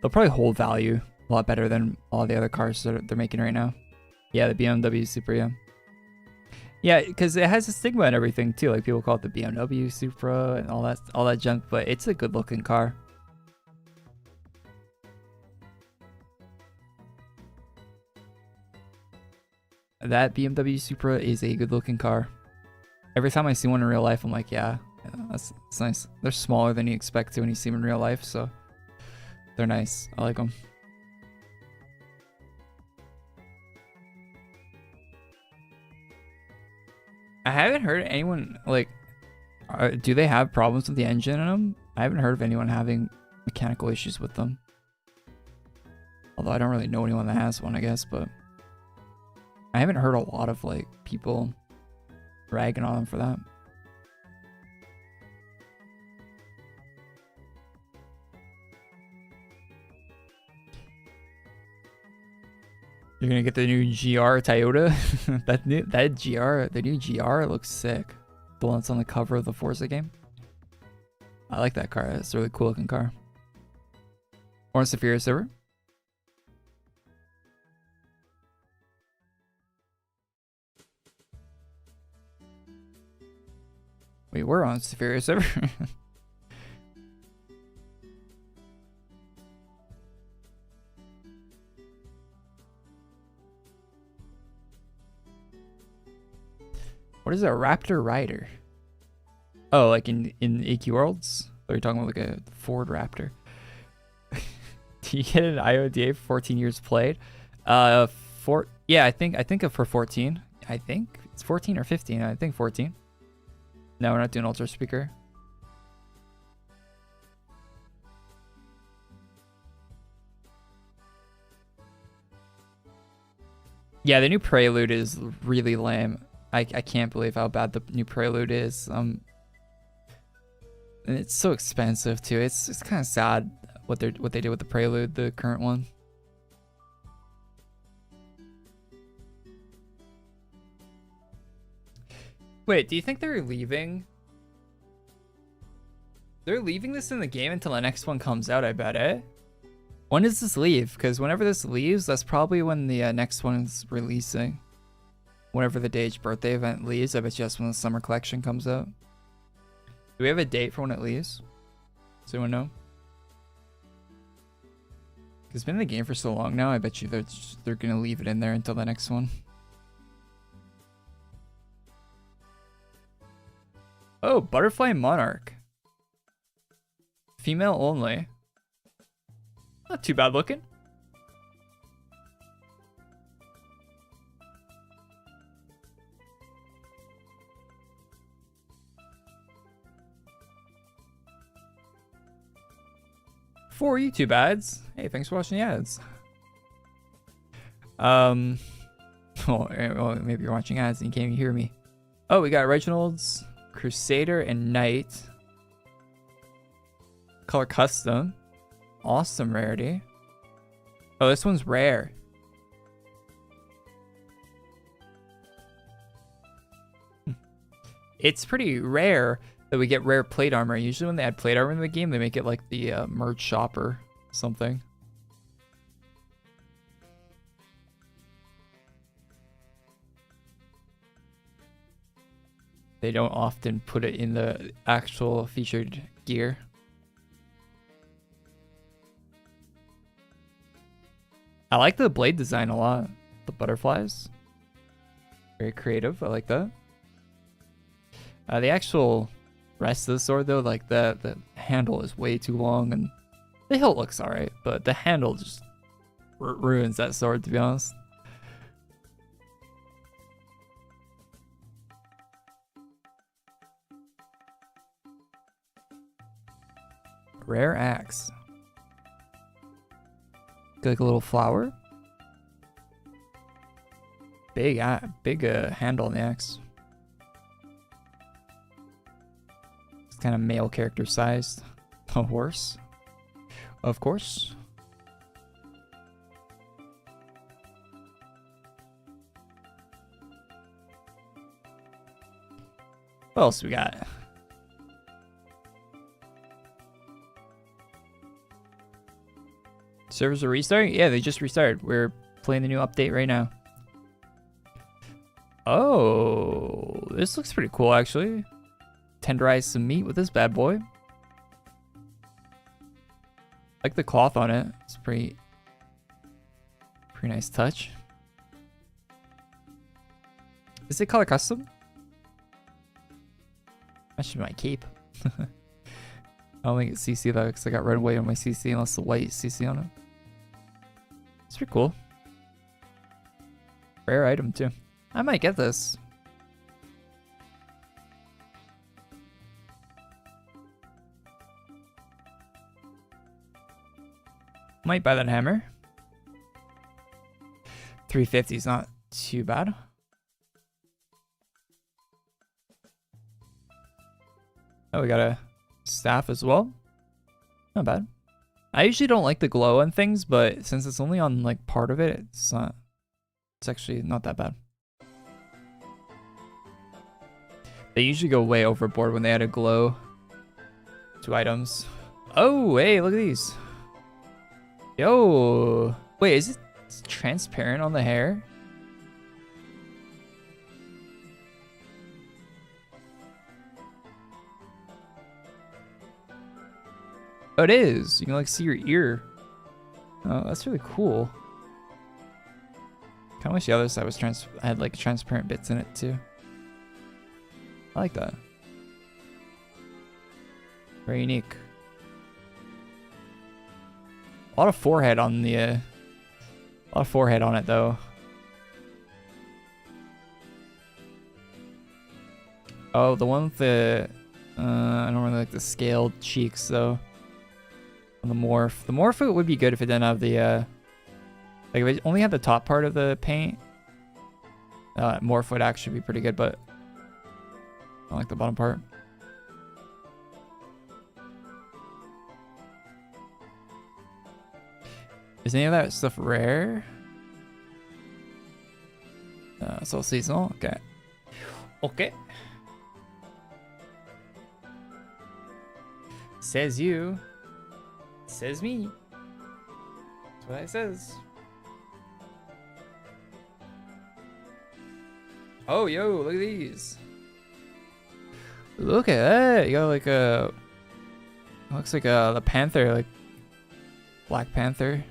they'll probably hold value a lot better than all the other cars that they're making right now. Yeah, the BMW Supra, yeah. Yeah, because it has a stigma and everything too. Like, people call it the BMW Supra and all that junk, but it's a good looking car. That BMW Supra is a good looking car. Every time I see one in real life, I'm like, yeah, that's nice. They're smaller than you expect to when you see them in real life, so they're nice. I like them. I haven't heard anyone, like, do they have problems with the engine in them? I haven't heard of anyone having mechanical issues with them. Although I don't really know anyone that has one, I guess, but I haven't heard a lot of, like, people ragging on them for that. You're gonna get the new GR Toyota. The new GR looks sick. The one that's on the cover of the Forza game. I like that car. It's a really cool looking car. Or Saphira server. We were on Saphira server. What is a Raptor Rider? Oh, like in AQWorlds? Or are you talking about like a Ford Raptor? Do you get an IODA for 14 years played? Yeah, I think for 14. I think it's 14 or 15. I think 14. No, we're not doing Ultra Speaker. Yeah, the new Prelude is really lame. I can't believe how bad the new Prelude is. And it's so expensive too. It's kind of sad what they did with the Prelude, the current one. Wait, do you think they're leaving? They're leaving this in the game until the next one comes out, I bet, eh? When does this leave? Because whenever this leaves, that's probably when the next one's releasing. Whenever the Dage birthday event leaves, I bet you that's when the summer collection comes out. Do we have a date for when it leaves? Does anyone know? It's been in the game for so long now, I bet you they're gonna leave it in there until the next one. Oh, Butterfly Monarch. Female only. Not too bad looking. For YouTube ads. Hey, thanks for watching the ads. Well, maybe you're watching ads and you can't even hear me. Oh, we got Reginald's, Crusader, and Knight. Color custom. Awesome rarity. Oh, this one's rare. it's pretty rare that we get rare plate armor. Usually when they add plate armor in the game, they make it like the merge shop or something. They don't often put it in the actual featured gear. I like the blade design a lot. The butterflies. Very creative. I like that. The actual rest of the sword though, like the handle is way too long and the hilt looks alright, but the handle just ruins that sword, to be honest. Rare axe. Like a little flower. Big handle on the axe. It's kind of male character sized. A horse, of course. What else we got? Servers are restarting? Yeah, they just restarted. We're playing the new update right now. Oh, this looks pretty cool, actually. Tenderize some meat with this bad boy. Like the cloth on it. It's pretty nice touch. Is it color custom? That should be my cape. I don't think it's CC though, because I got red and white on my CC unless the white CC on it. It's pretty cool. Rare item too. I might get this. Might buy that hammer. 350 is not too bad. Oh, we got a staff as well. Not bad. I usually don't like the glow on things, but since it's only on like part of it, it's actually not that bad. They usually go way overboard when they add a glow to items. Oh, hey, look at these. Yo, wait, is it transparent on the hair? Oh, it is. You can like see your ear. Oh, that's really cool. Kind of wish the other side was had like transparent bits in it too. I like that. Very unique. A lot of forehead on the a lot of forehead on it though. Oh, the one with the I don't really like the scaled cheeks though. On the morph. The morph would be good if it didn't have the like if it only had the top part of the paint. Morph would actually be pretty good, but I don't like the bottom part. Is any of that stuff rare? It's all seasonal. Okay. Okay. Says you. Says me. That's what it says. Oh, yo, look at these. Look at that. You got like a... Looks like the Panther, like Black Panther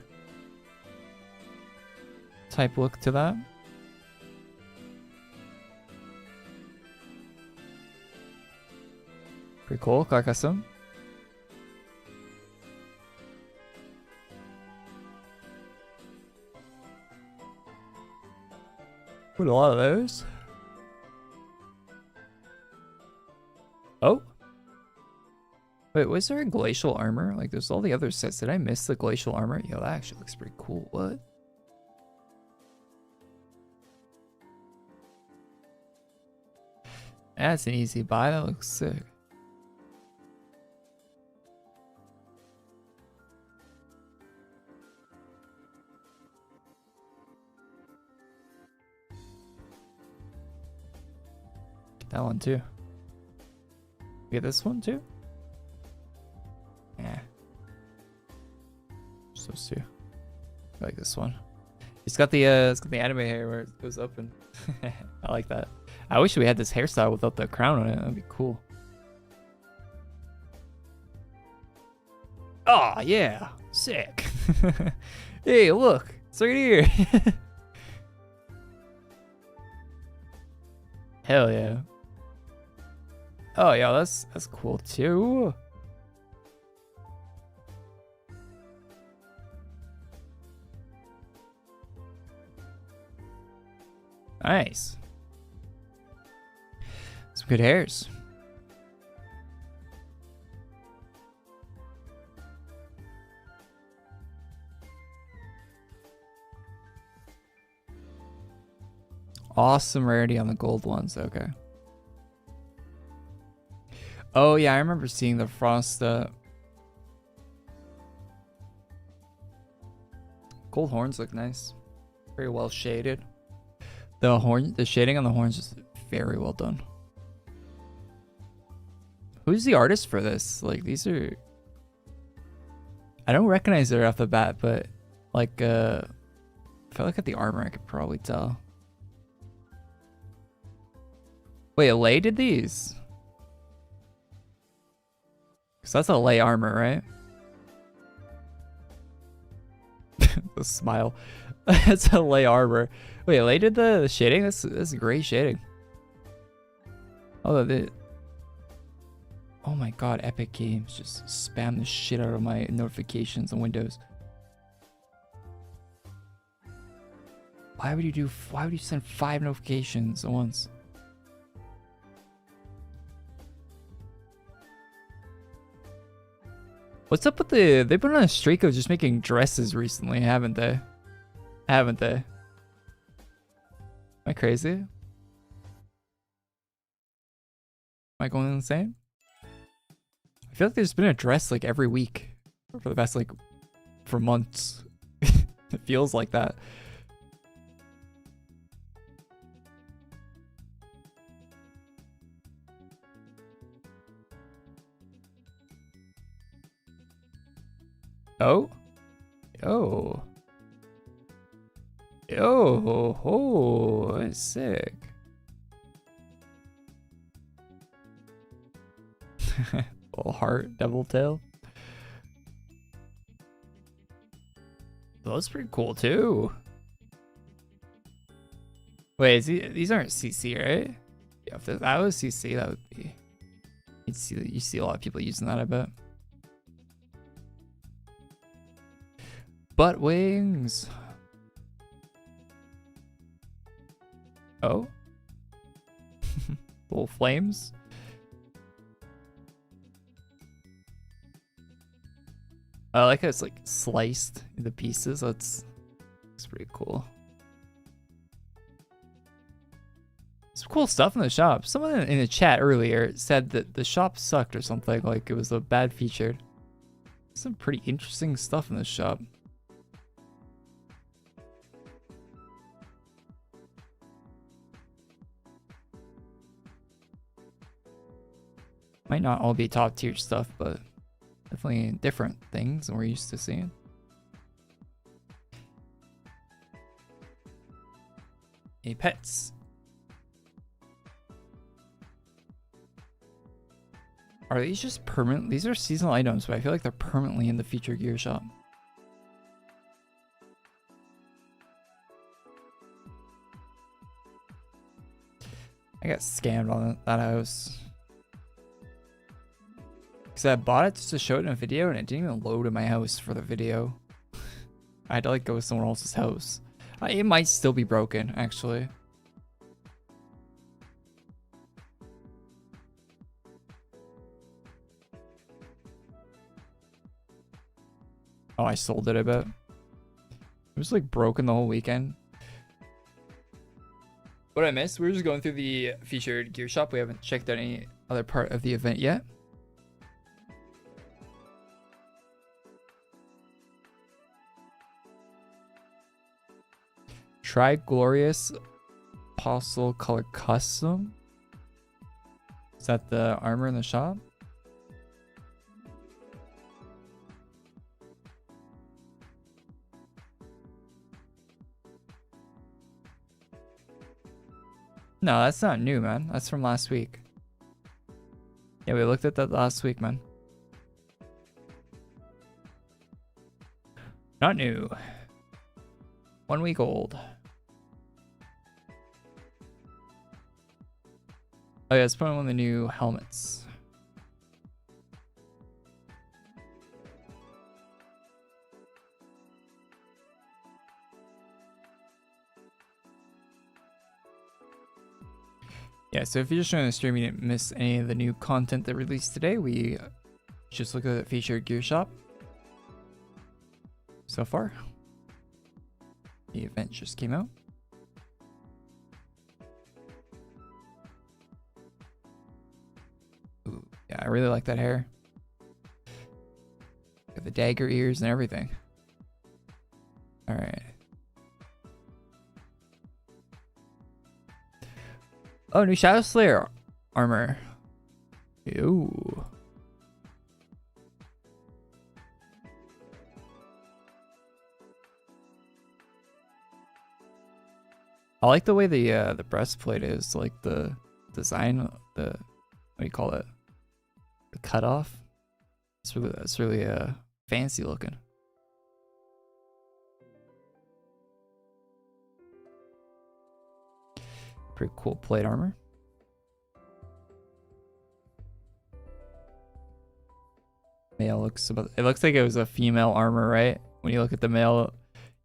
type look to that. Pretty cool, car custom. Put a lot of those. Oh. Wait, was there a glacial armor? Like there's all the other sets. Did I miss the glacial armor? Yo, that actually looks pretty cool. What? That's an easy buy. That looks sick. Get that one too. Get this one too? Yeah. Those two. I like this one. It's got the anime hair where it goes up and I like that. I wish we had this hairstyle without the crown on it. That'd be cool. Oh yeah, sick. Hey, look, it's right here. Hell yeah. Oh yeah, that's cool too. Nice. Some good hairs. Awesome rarity on the gold ones. Okay. Oh yeah, I remember seeing the frost. Gold horns look nice. Very well shaded. The shading on the horns is very well done. Who's the artist for this? Like, these are... I don't recognize it off the bat, but like, if I look at the armor, I could probably tell. Wait, Lay did these? Because that's a Lay armor, right? The smile. That's a Lay armor. Wait, Lay did the shading? That's great shading. Oh, oh my god, Epic Games just spam the shit out of my notifications on Windows. Why would you send 5 notifications at once? What's up with they've been on a streak of just making dresses recently, haven't they? Haven't they? Am I crazy? Am I going insane? I feel like there's been a dress like every week for the past for months. It feels like that. Oh. Oh. Yo, oh, that's sick. Little heart, devil tail. That's pretty cool too. Wait, these aren't CC, right? Yeah, if that was CC, that would be. You see a lot of people using that, I bet. Butt wings. Oh. Little flames. I like how it's like sliced into pieces. That's pretty cool. Some cool stuff in the shop. Someone in the chat earlier said that the shop sucked or something, like it was a bad featured. Some pretty interesting stuff in the shop. Might not all be top tier stuff, but definitely different things than we're used to seeing. Hey, pets. Are these just permanent? These are seasonal items, but I feel like they're permanently in the featured gear shop. I got scammed on that house. Because I bought it just to show it in a video and it didn't even load in my house for the video. I had to like go to someone else's house. It might still be broken, actually. Oh, I sold it, I bet. It was like broken the whole weekend. What I missed, we were just going through the featured gear shop. We haven't checked out any other part of the event yet. Try Glorious Apostle Color Custom. Is that the armor in the shop? No, that's not new, man. That's from last week. Yeah, we looked at that last week, man. Not new. 1 week old. Oh yeah, it's probably one of the new helmets. Yeah, so if you're just trying to stream, you didn't miss any of the new content that released today. We just looked at the featured gear shop so far. The event just came out. Ooh, yeah, I really like that hair. Got the dagger ears and everything. All right. Oh, new Shadow Slayer armor. Ooh. I like the way the breastplate is, like the design, the what do you call it? The cutoff. It's really fancy looking. Pretty cool plate armor. Male looks about. It looks like it was a female armor, right? When you look at the male,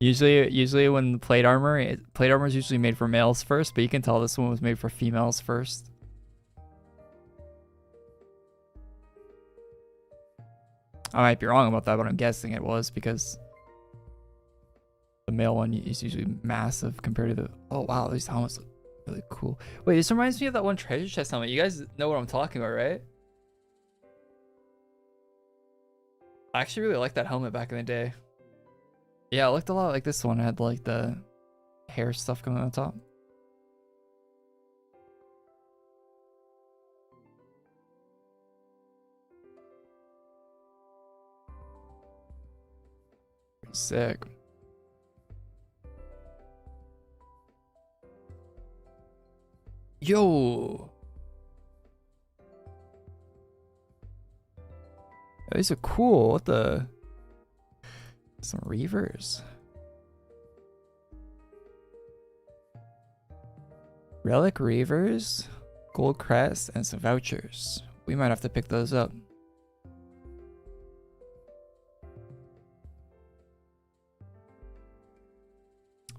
usually when the plate armor is usually made for males first, but you can tell this one was made for females first. I might be wrong about that, but I'm guessing it was because the male one is usually massive compared to the. Oh wow, these helmets look really cool. Wait, this reminds me of that one treasure chest helmet. You guys know what I'm talking about, right? I actually really liked that helmet back in the day. Yeah, it looked a lot like this one. It had like the hair stuff coming on the top. Pretty sick. Yo! These are cool. What the? Some reavers. Relic reavers, gold crest, and some vouchers. We might have to pick those up.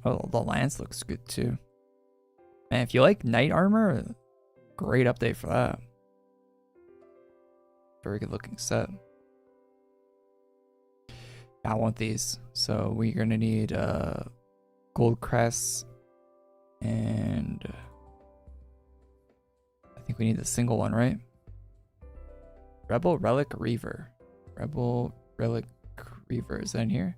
Oh, the lance looks good too. Man, if you like knight armor, great update for that. Very good looking set. I want these. So we're gonna need gold crest, and I think we need the single one, right? Rebel Relic Reaver. Rebel Relic Reaver, is that in here?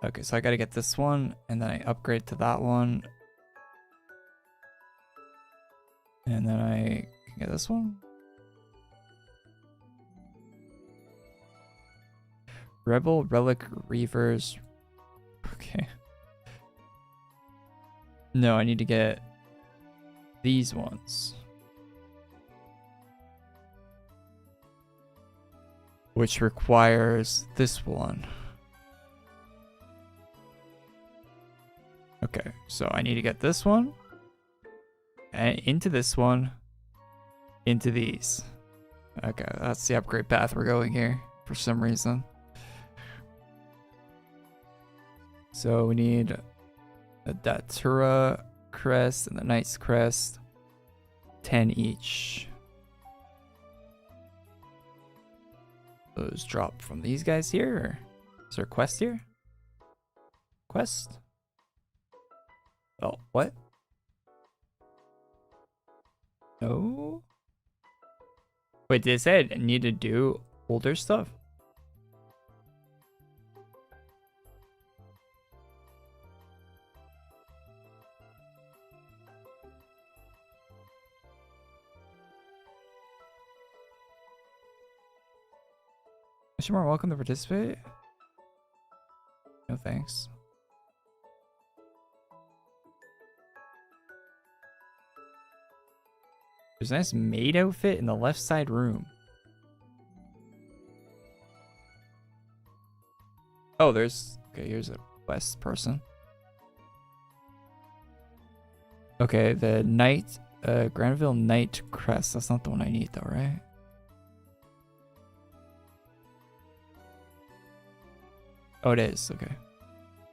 Okay, so I gotta get this one, and then I upgrade to that one. And then I can get this one. Rebel Relic Reavers. Okay. No, I need to get these ones. Which requires this one. Okay, so I need to get this one. And into this one. Into these. Okay, that's the upgrade path we're going here for some reason. So we need the Datura crest and the Knight's crest. 10 each. Those drop from these guys here? Or is there a quest here? Quest? Oh, what? No? Wait, did it say I need to do older stuff? You're more welcome to participate. No thanks. There's a nice maid outfit in the left side room. Oh, there's... Okay, here's a west person. Okay, the Knight... Granville Knight Crest. That's not the one I need though, right? Oh, it is. Okay.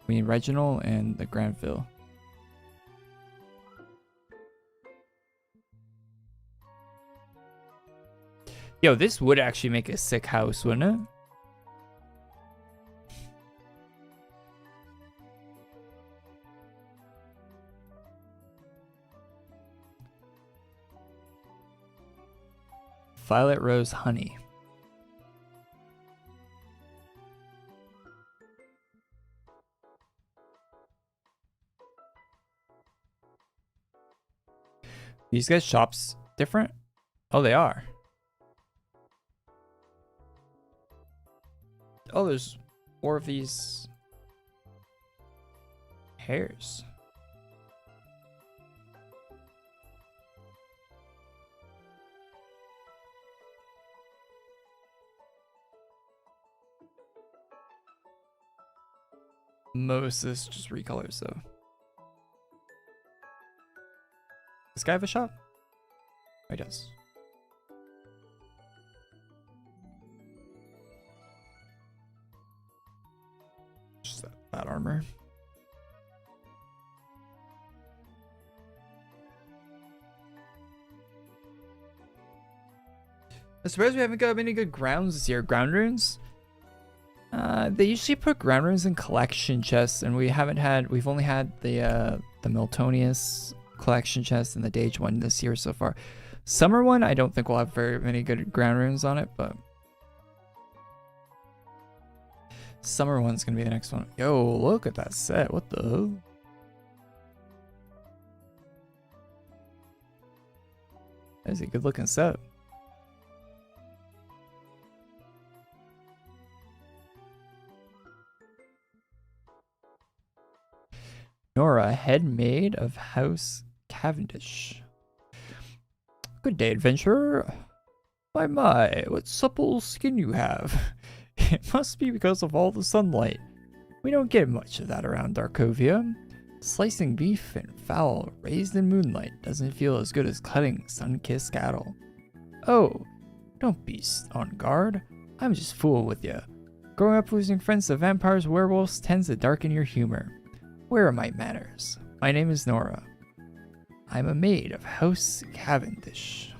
We need Reginald and the Granville. Yo, this would actually make a sick house, wouldn't it? Violet Rose Honey. These guys' shops different? Oh, they are. Oh, there's more of these hairs. Most of this just recolors though. Does this guy have a shop? Oh, he does. Just that armor. I suppose we haven't got many good grounds this year. Ground runes? They usually put ground runes in collection chests, and we've only had the Miltonius collection chest and the Dage one this year so far. Summer one, I don't think we'll have very many good ground runes on it, but summer one's gonna be the next one. Yo, look at that set. What the hell? That is a good looking set. Nora, head maid of House Cavendish. Good day, adventurer. My, what supple skin you have. It must be because of all the sunlight. We don't get much of that around Darkovia. Slicing beef and fowl raised in moonlight doesn't feel as good as cutting sun-kissed cattle. Oh, don't be on guard. I'm just fooling with you. Growing up losing friends to vampires, werewolves tends to darken your humor. Where are my manners? My name is Nora. I'm a maid of House Cavendish.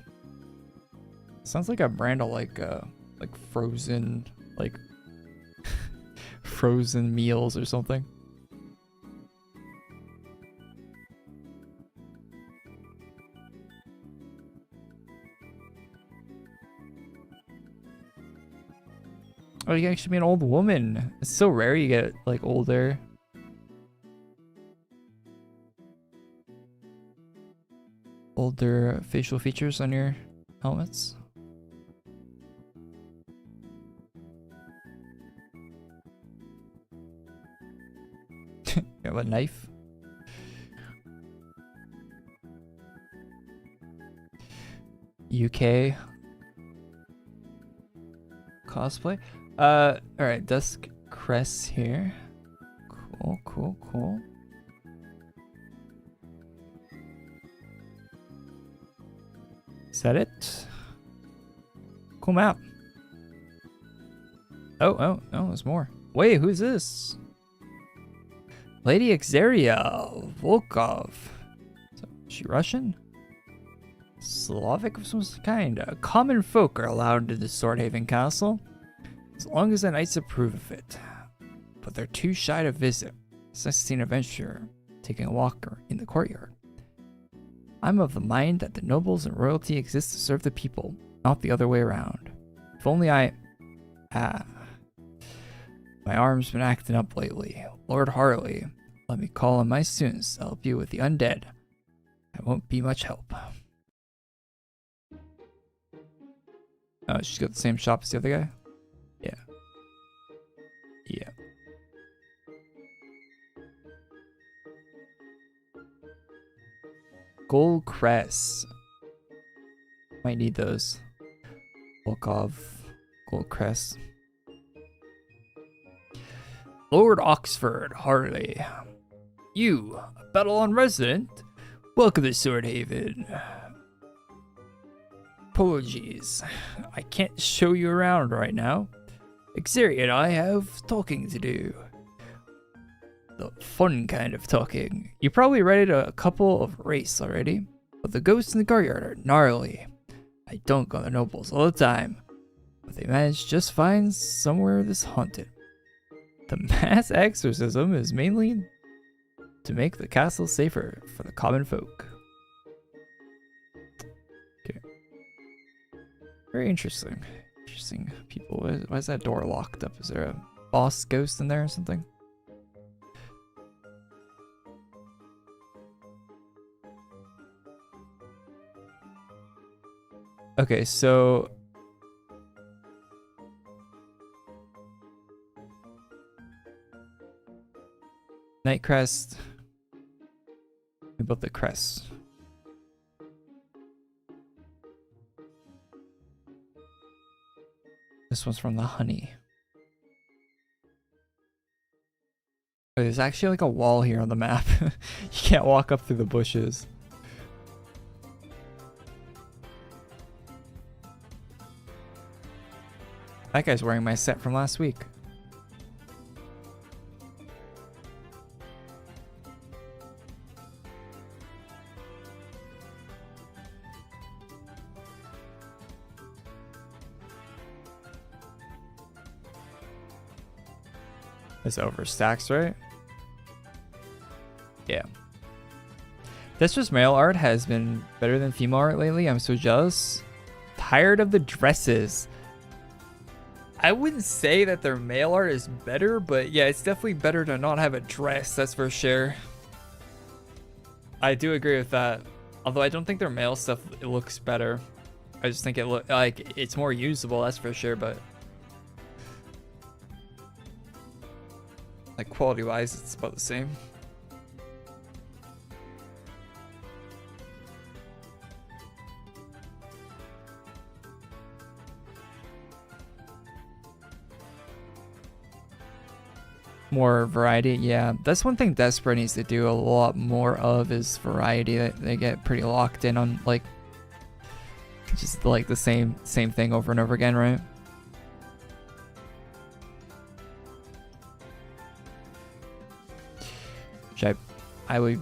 Sounds like a brand of like frozen, like frozen meals or something. Oh, you can actually be an old woman. It's so rare you get like older. Older facial features on your helmets. You have a knife. UK cosplay. Alright, Dusk Crest here. Cool. Is that it? Cool map. Oh, no, there's more. Wait, who's this? Lady Xeria Volkov. Is she Russian? Slavic of some kind. Common folk are allowed into the Swordhaven Castle, as long as the knights approve of it. But they're too shy to visit. It's nice to see an adventurer taking a walk in the courtyard. I'm of the mind that the nobles and royalty exist to serve the people, not the other way around. If only I... My arm's been acting up lately. Lord Harley, let me call on my students to help you with the undead. I won't be much help. Oh, she's got the same shop as the other guy? Yeah. Gold crest. Might need those. Volkov, gold crest. Lord Oxford Harley. You, a Battle-on resident? Welcome to Sword Haven. Apologies, I can't show you around right now. Xeri and I have talking to do. The fun kind of talking. You probably read a couple of race already, but the ghosts in the courtyard are gnarly. I dunk on the nobles all the time, but they manage just fine somewhere this haunted. The mass exorcism is mainly to make the castle safer for the common folk. Okay. Very interesting. Interesting people. Why is that door locked up? Is there a boss ghost in there or something? Okay, so Night Crest. We built the crest. This one's from the honey. Oh, there's actually like a wall here on the map. You can't walk up through the bushes. That guy's wearing my set from last week. It's overstacks, right? Yeah. This just male art has been better than female art lately. I'm so jealous. Tired of the dresses. I wouldn't say that their male art is better, but yeah, it's definitely better to not have a dress, that's for sure. I do agree with that. Although I don't think their male stuff it looks better. I just think it look like it's more usable, that's for sure, but like quality wise it's about the same. More variety, yeah. That's one thing Desperate needs to do a lot more of is variety. They get pretty locked in on like just like the same thing over and over again, right? Which I would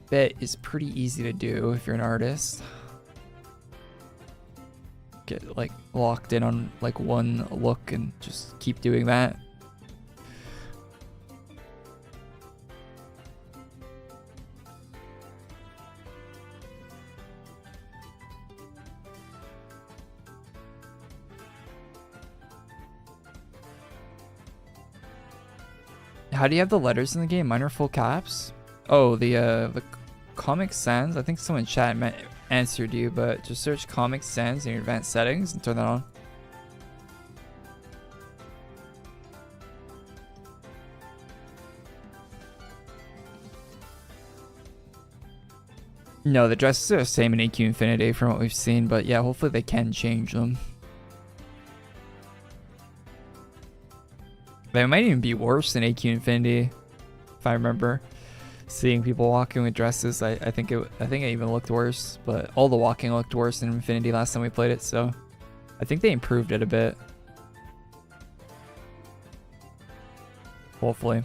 bet is pretty easy to do if you're an artist. Get like locked in on like one look and just keep doing that. How do you have the letters in the game? Mine are full caps. Oh, the Comic Sans. I think someone in chat answered you, but just search Comic Sans in your advanced settings and turn that on. No, the dresses are the same in AQ Infinity from what we've seen, but yeah, hopefully they can change them. They might even be worse than AQ Infinity, if I remember seeing people walking with dresses. I think it even looked worse, but all the walking looked worse than Infinity last time we played it, so I think they improved it a bit. Hopefully.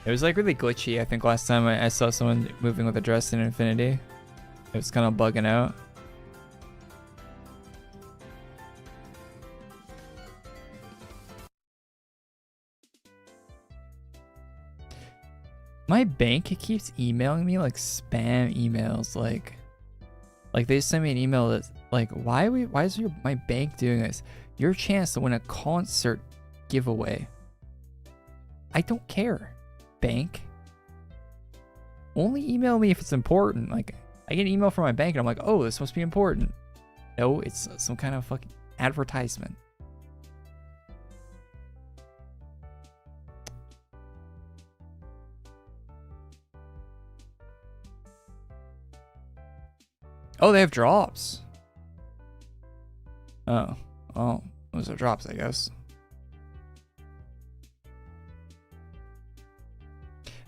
It was like really glitchy, I think last time I saw someone moving with a dress in Infinity. It was kind of bugging out. My bank keeps emailing me like spam emails, like they sent me an email that's like, why is my bank doing this? Your chance to win a concert giveaway. I don't care, bank. Only email me if it's important. Like I get an email from my bank and I'm like, oh, this must be important. No, it's some kind of fucking advertisement. Oh, they have drops. Oh, well, those are drops, I guess.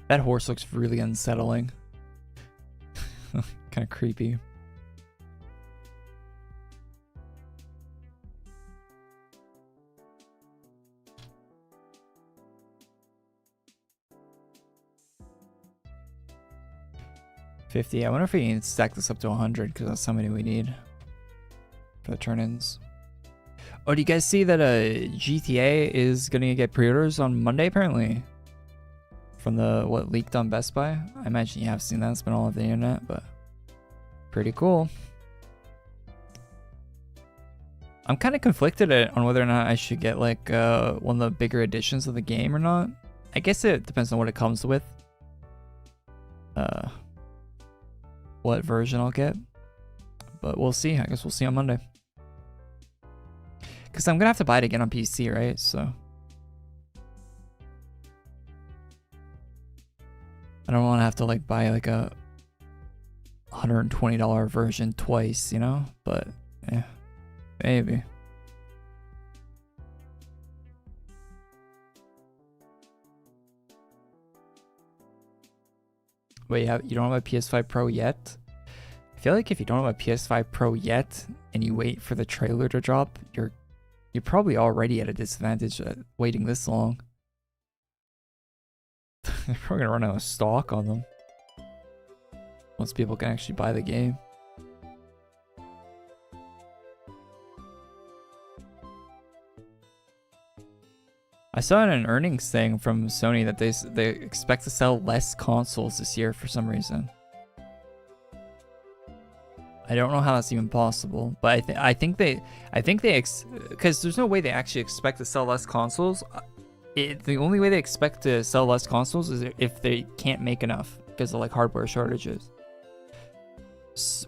That horse looks really unsettling. Kind of creepy. $50. I wonder if we can stack this up to 100 because that's how many we need for the turn-ins. Oh, do you guys see that GTA is going to get pre-orders on Monday apparently? From the what leaked on Best Buy? I imagine you have seen that. It's been all over the internet, but pretty cool. I'm kind of conflicted on whether or not I should get like one of the bigger editions of the game or not. I guess it depends on what it comes with. What version I'll get, but we'll see. I guess we'll see on Monday. Because I'm gonna have to buy it again on PC, right? So I don't want to have to like buy like a $120 version twice, you know? But yeah, maybe. Wait, you don't have a PS5 Pro yet? I feel like if you don't have a PS5 Pro yet and you wait for the trailer to drop, you're probably already at a disadvantage at waiting this long. They're probably gonna run out of stock on them once people can actually buy the game. I saw in an earnings thing from Sony that they expect to sell less consoles this year for some reason. I don't know how that's even possible, but I think they because there's no way they actually expect to sell less consoles. The only way they expect to sell less consoles is if they can't make enough because of like hardware shortages,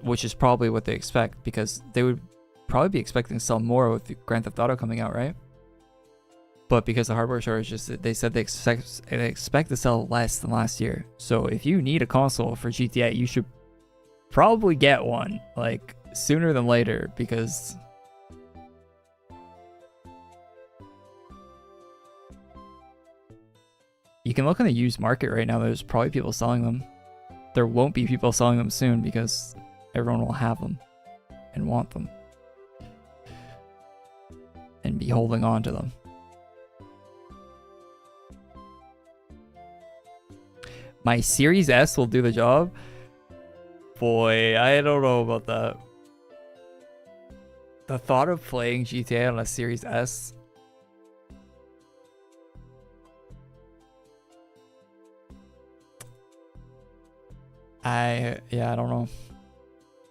which is probably what they expect because they would probably be expecting to sell more with Grand Theft Auto coming out, right? But because of hardware shortages, they said they expect to sell less than last year. So if you need a console for GTA, you should probably get one like sooner than later because you can look in the used market right now. There's probably people selling them. There won't be people selling them soon because everyone will have them and want them and be holding on to them. My Series S will do the job. Boy, I don't know about that. The thought of playing GTA on a Series S. I don't know.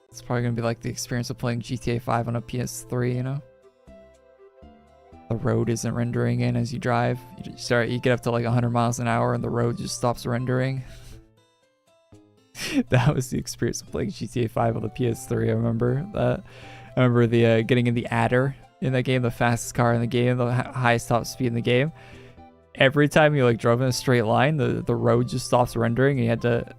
It's probably gonna be like the experience of playing GTA 5 on a PS3, you know? The road isn't rendering in as you drive. You get up to like 100 miles an hour and the road just stops rendering. That was the experience of playing GTA 5 on the PS3. I remember that. I remember the getting in the Adder in that game, the fastest car in the game, the highest top speed in the game. Every time you like drove in a straight line, the road just stops rendering, and you had to.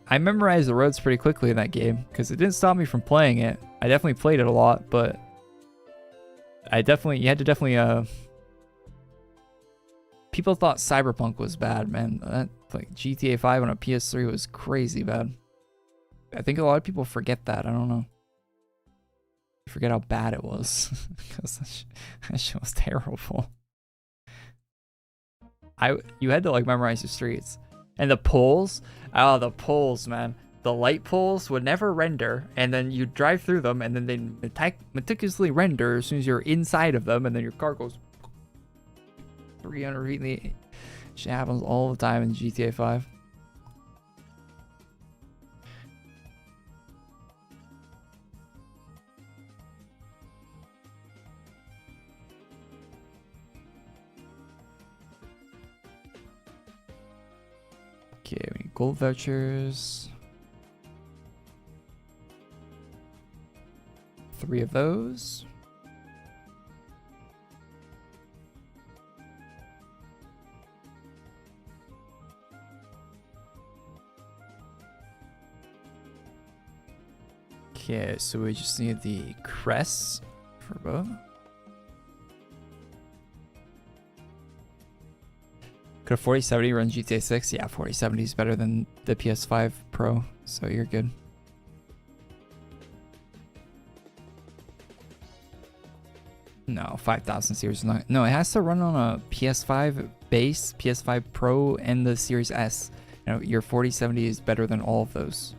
I memorized the roads pretty quickly in that game because it didn't stop me from playing it. I definitely played it a lot, but you had to definitely people thought Cyberpunk was bad, man. That like GTA 5 on a PS3 was crazy bad. I think a lot of people forget that. I don't know. Forget how bad it was because that shit was terrible. You had to like memorize the streets and the poles. Oh, the poles, man. The light poles would never render, and then you drive through them, and then they meticulously render as soon as you're inside of them, and then your car goes 300 feet in the... Shit happens all the time in GTA 5. Okay, we need gold vouchers. 3 of those. Okay, so we just need the crests for both. Could a 4070 run GTA 6? Yeah, 4070 is better than the PS5 Pro, so you're good. No, 5000 series is not. No, it has to run on a PS5 base, PS5 Pro, and the Series S. You know, your 4070 is better than all of those.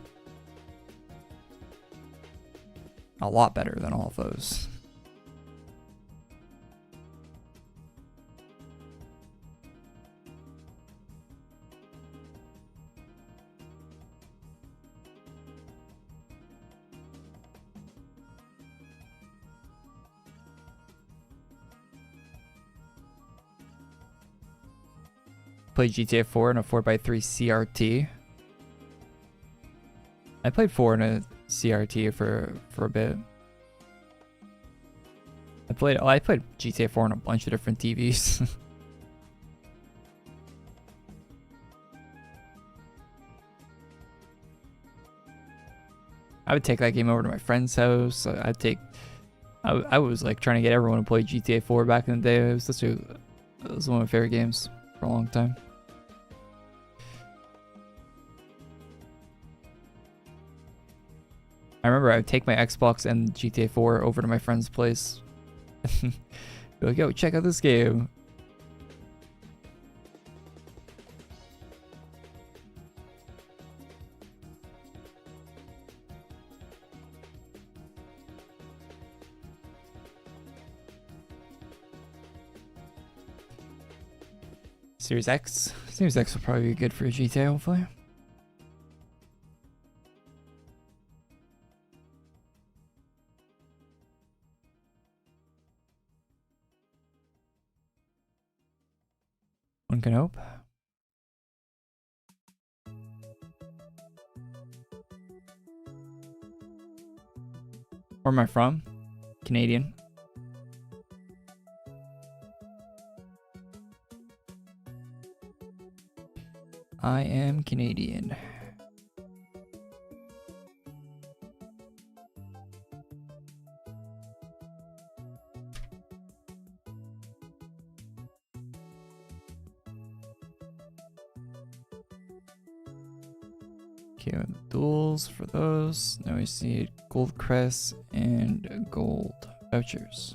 A lot better than all of those. Played GTA 4 in a 4x3 CRT. I played 4 in a CRT for a bit. I played GTA 4 on a bunch of different TVs. I would take that game over to my friend's house. I was like trying to get everyone to play GTA 4 back in the day. It was one of my favorite games for a long time. I remember I would take my Xbox and GTA 4 over to my friend's place. Be like, yo, check out this game. Series X will probably be good for GTA, hopefully. One can hope. Where am I from? Canadian. I am Canadian. Okay, duels for those. Now we just need gold crests and gold vouchers.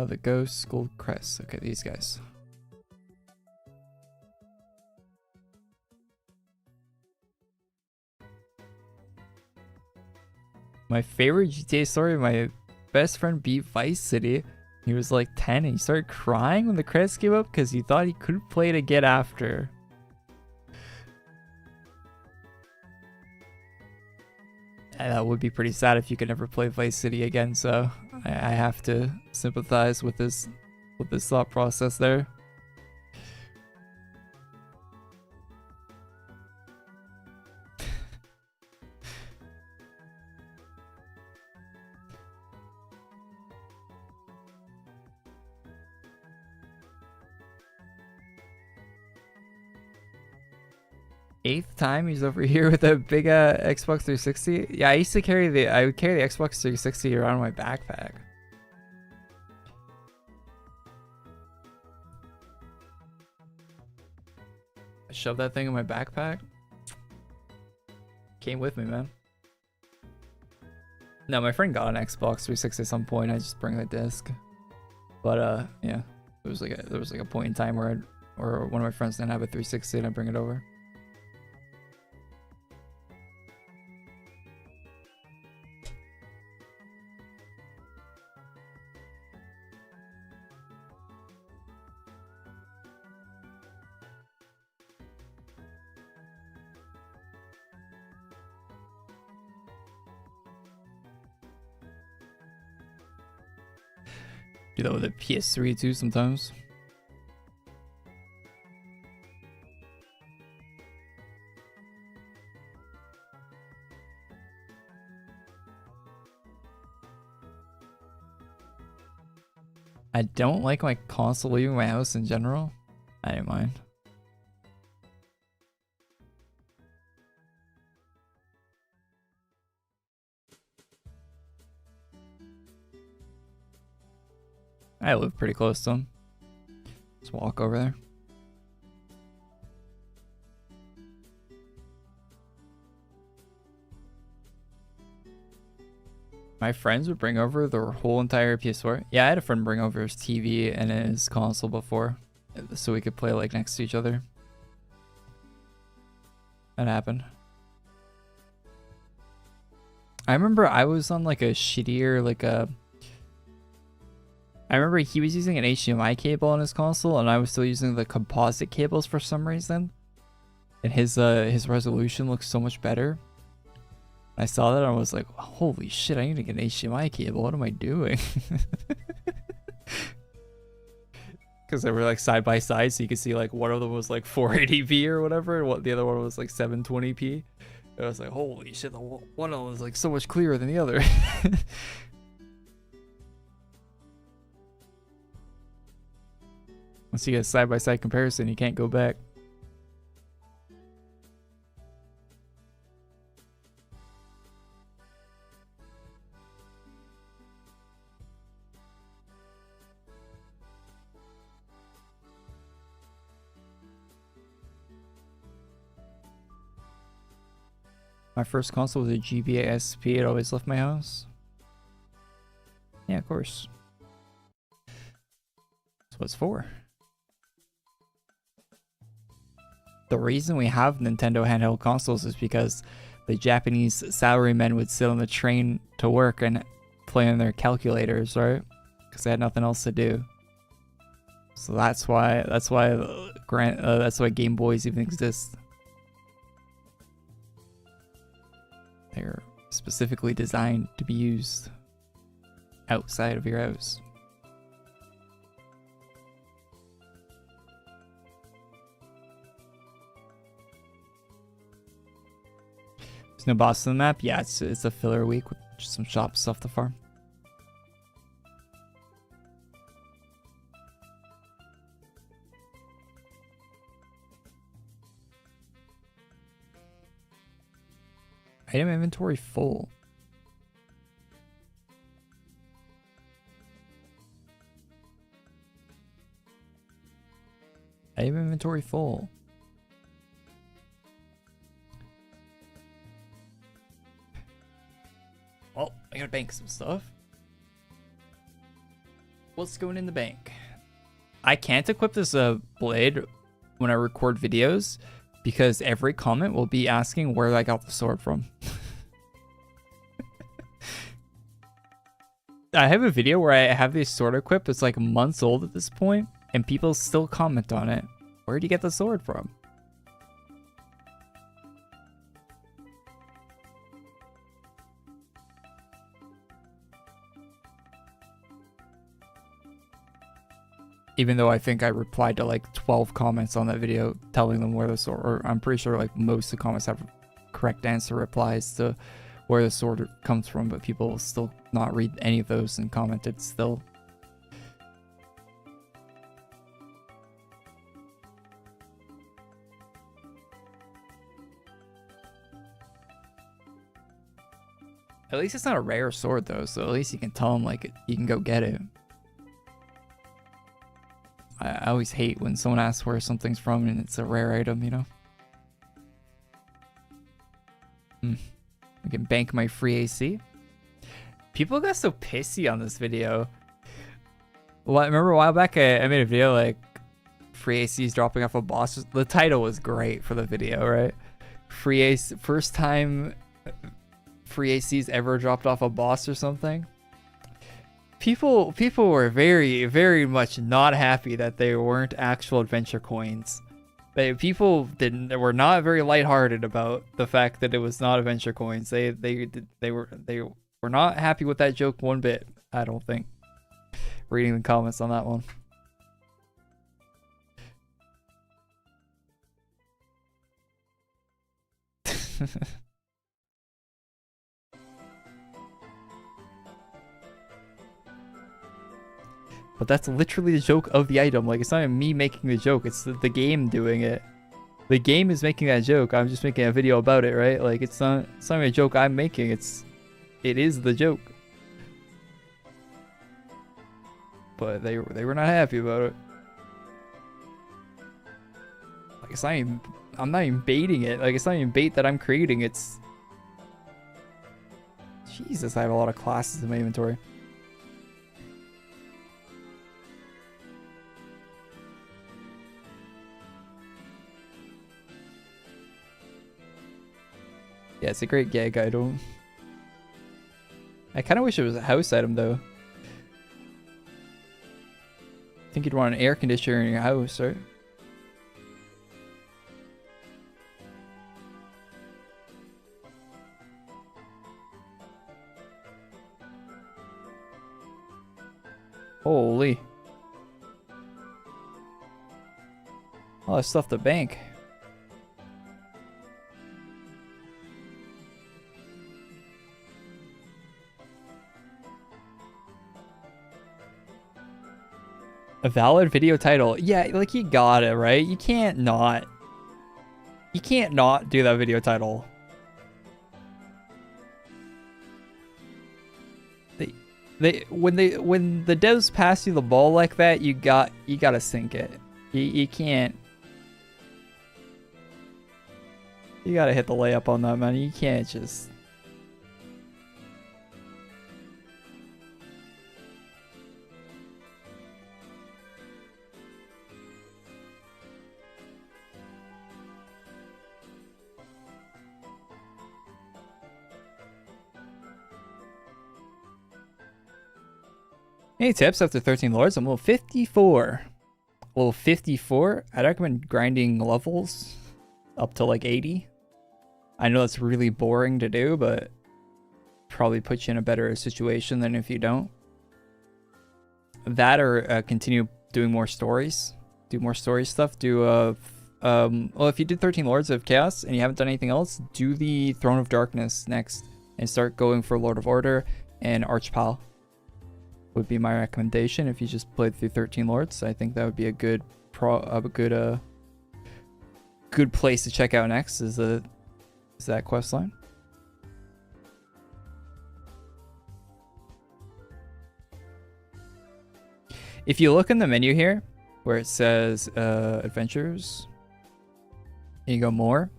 The ghosts, gold crests. Okay, these guys. My favorite GTA story, my best friend beat Vice City. He was like 10 and he started crying when the credits came up because he thought he couldn't play it again after. And that would be pretty sad if you could never play Vice City again, so I have to sympathize with this thought process there. Eighth time he's over here with a big Xbox 360. Yeah, I would carry the Xbox 360 around in my backpack. I shoved that thing in my backpack. Came with me, man. No, my friend got an Xbox 360 at some point. I just bring the disc. But yeah, there was like a point in time where one of my friends didn't have a 360 and I bring it over. Do that with a PS3 too sometimes. I don't like my console leaving my house in general. I didn't mind. I live pretty close to him. Just walk over there. My friends would bring over their whole entire PS4. Yeah, I had a friend bring over his TV and his console before, so we could play like next to each other. That happened. I remember I was on like a shittier, like a... I remember he was using an HDMI cable on his console and I was still using the composite cables for some reason. And his resolution looks so much better. I saw that and I was like, holy shit, I need to get an HDMI cable. What am I doing? Because they were like side by side, so you could see like one of them was like 480p or whatever, and the other one was like 720p. And I was like, holy shit, one of them was like so much clearer than the other. Once you get a side by side comparison, you can't go back. My first console was a GBA SP. It always left my house. Yeah, of course. That's what it's for. The reason we have Nintendo handheld consoles is because the Japanese salarymen would sit on the train to work and play on their calculators, right? Because they had nothing else to do. So that's why Game Boys even exist. They're specifically designed to be used outside of your house. There's no boss on the map. Yeah, it's a filler week with just some shop stuff to farm. Item inventory full. Item inventory full. Well, I gotta bank some stuff. What's going in the bank? I can't equip this blade when I record videos, because every comment will be asking where I got the sword from. I have a video where I have this sword equipped. It's like months old at this point, and people still comment on it. Where'd you get the sword from? Even though I think I replied to like 12 comments on that video telling them where the sword, or I'm pretty sure like most of the comments have correct answer replies to where the sword comes from, but people will still not read any of those and commented still. At least it's not a rare sword though, so at least you can tell them like you can go get it. I always hate when someone asks where something's from and it's a rare item, you know? I can bank my free AC. People got so pissy on this video. Well, I remember a while back I made a video like free ACs dropping off a boss. The title was great for the video, right? Free AC, first time free ACs ever dropped off a boss or something. People were very, very much not happy that they weren't actual adventure coins. People were not very lighthearted about the fact that it was not adventure coins. They were not happy with that joke one bit, I don't think. Reading the comments on that one. But that's literally the joke of the item. Like, it's not even me making the joke. It's the game doing it. The game is making that joke. I'm just making a video about it, right? Like, it's not even a joke I'm making. It is the joke. But they were not happy about it. Like, it's not even, I'm not even baiting it. Like, it's not even bait that I'm creating. It's... Jesus, I have a lot of classes in my inventory. Yeah, it's a great gag item. I kind of wish it was a house item, though. I think you'd want an air conditioner in your house, right? Holy. Oh, I stuffed the bank. A valid video title. Yeah, like, you got it, right? You can't not do that video title. When the devs pass you the ball like that, you gotta sink it. You can't. You gotta hit the layup on that, man. You can't just... Any tips after 13 lords? I'm level 54. Level 54? I'd recommend grinding levels up to like 80. I know that's really boring to do, but probably puts you in a better situation than if you don't. That or continue doing more stories. Do more story stuff. Do well, if you did 13 Lords of Chaos and you haven't done anything else, do the Throne of Darkness next and start going for Lord of Order and Archpal. Would be my recommendation if you just played through 13 Lords. I think that would be a good good place to check out next is that quest line. If you look in the menu here where it says adventures, and you go more,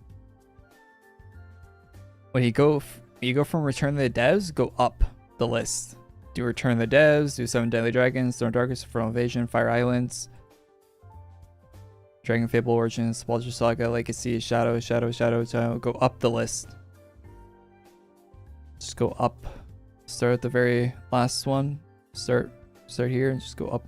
when you go from Return of the Devs, go up the list. Do Return of the Devs, do 7 Deadly Dragons, Throne of Darkness, From Invasion, Fire Islands, Dragon Fable Origins, Walter Saga, Legacy, Shadow, go up the list. Just go up. Start at the very last one. Start here and just go up.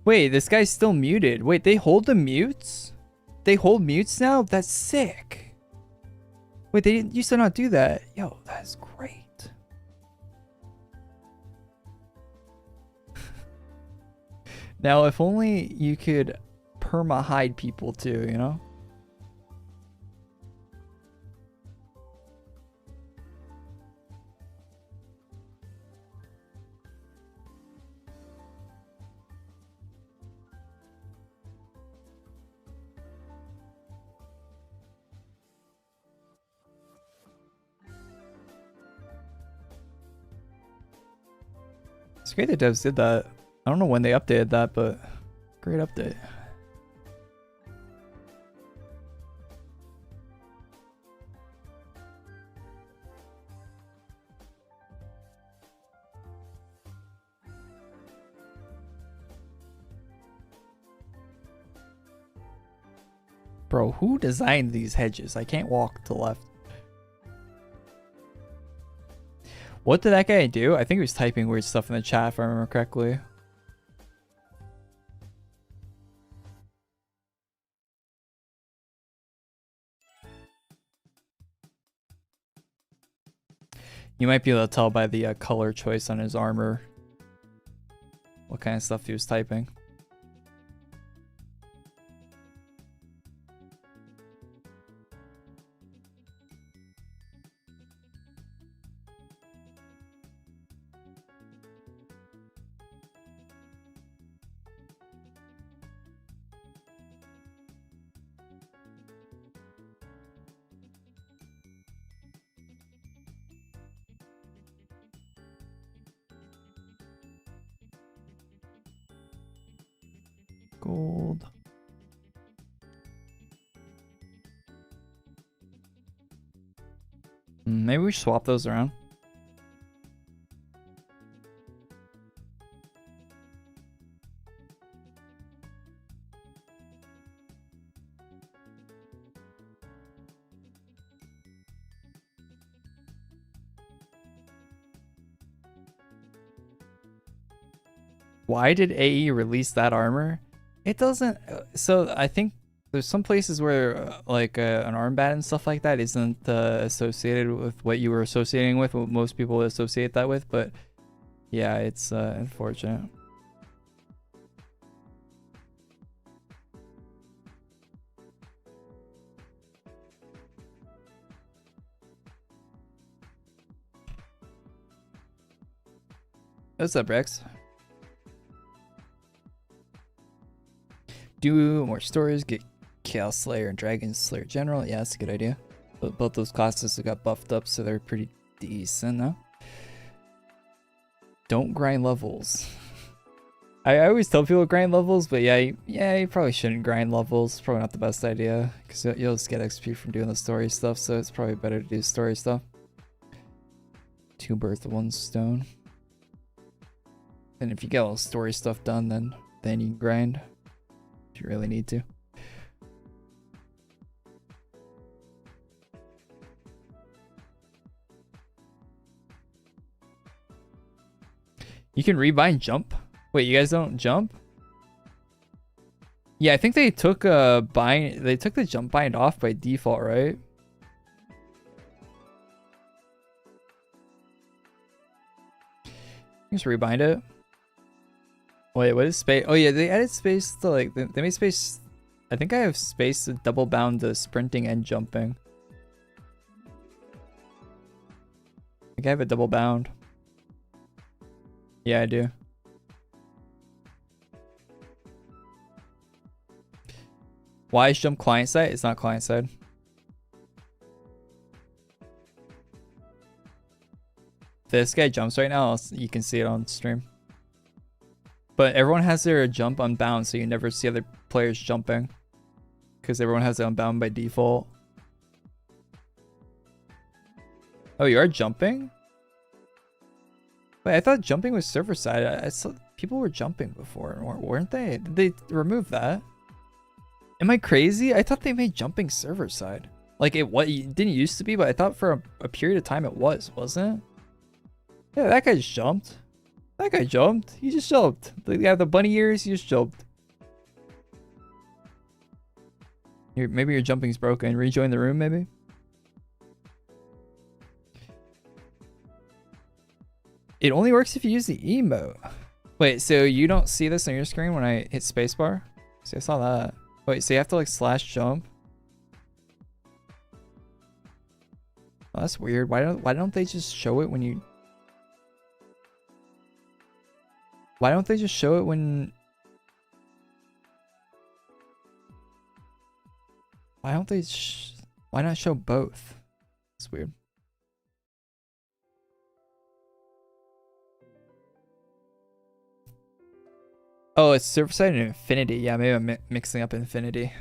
Wait, this guy's still muted. Wait, they hold the mutes? They hold mutes now? That's sick. Wait, they used to not do that. Yo, that's great. Now, if only you could perma-hide people too, you know? It's great that devs did that. I don't know when they updated that, but great update. Bro, who designed these hedges? I can't walk to the left. What did that guy do? I think he was typing weird stuff in the chat if I remember correctly. You might be able to tell by the color choice on his armor what kind of stuff he was typing. Gold. Maybe we should swap those around. Why did AE release that armor? It doesn't. So I think there's some places where like an armband and stuff like that isn't associated with what you were associating with, what most people associate that with. But yeah, it's unfortunate. What's up, Rex? Do more stories, get Chaos Slayer and Dragon Slayer General. Yeah, that's a good idea. But both those classes have got buffed up, so they're pretty decent now. Don't grind levels. I always tell people grind levels, but yeah, you probably shouldn't grind levels. Probably not the best idea, because you'll just get XP from doing the story stuff, so it's probably better to do story stuff. 2 birds with 1 stone. And if you get all the story stuff done, then you can grind. If you really need to. You can rebind jump? Wait, you guys don't jump? Yeah, I think they took the jump bind off by default, right? Just rebind it. Wait, what is space? Oh yeah, they added space to like they made space. I think I have space to double bound the sprinting and jumping. I think I have a double bound. Yeah, I do. Why is jump client side? It's not client side. This guy jumps right now. You can see it on stream. But everyone has their jump unbound, so you never see other players jumping. Because everyone has it unbound by default. Oh, you are jumping? Wait, I thought jumping was server side. I saw people were jumping before, weren't they? Did they remove that? Am I crazy? I thought they made jumping server side. Like it didn't used to be, but I thought for a period of time it wasn't it? Yeah, that guy just jumped. That guy jumped. He just jumped. Yeah, the bunny ears, he just jumped. Maybe your jumping's broken. Rejoin the room, maybe? It only works if you use the emote. Wait, so you don't see this on your screen when I hit spacebar? See, I saw that. Wait, so you have to like slash jump? Oh, that's weird. Why don't they just show it when you... Why don't they just show it when... Why don't they... Why not show both? It's weird. Oh, it's server side and Infinity. Yeah, maybe I'm mixing up Infinity.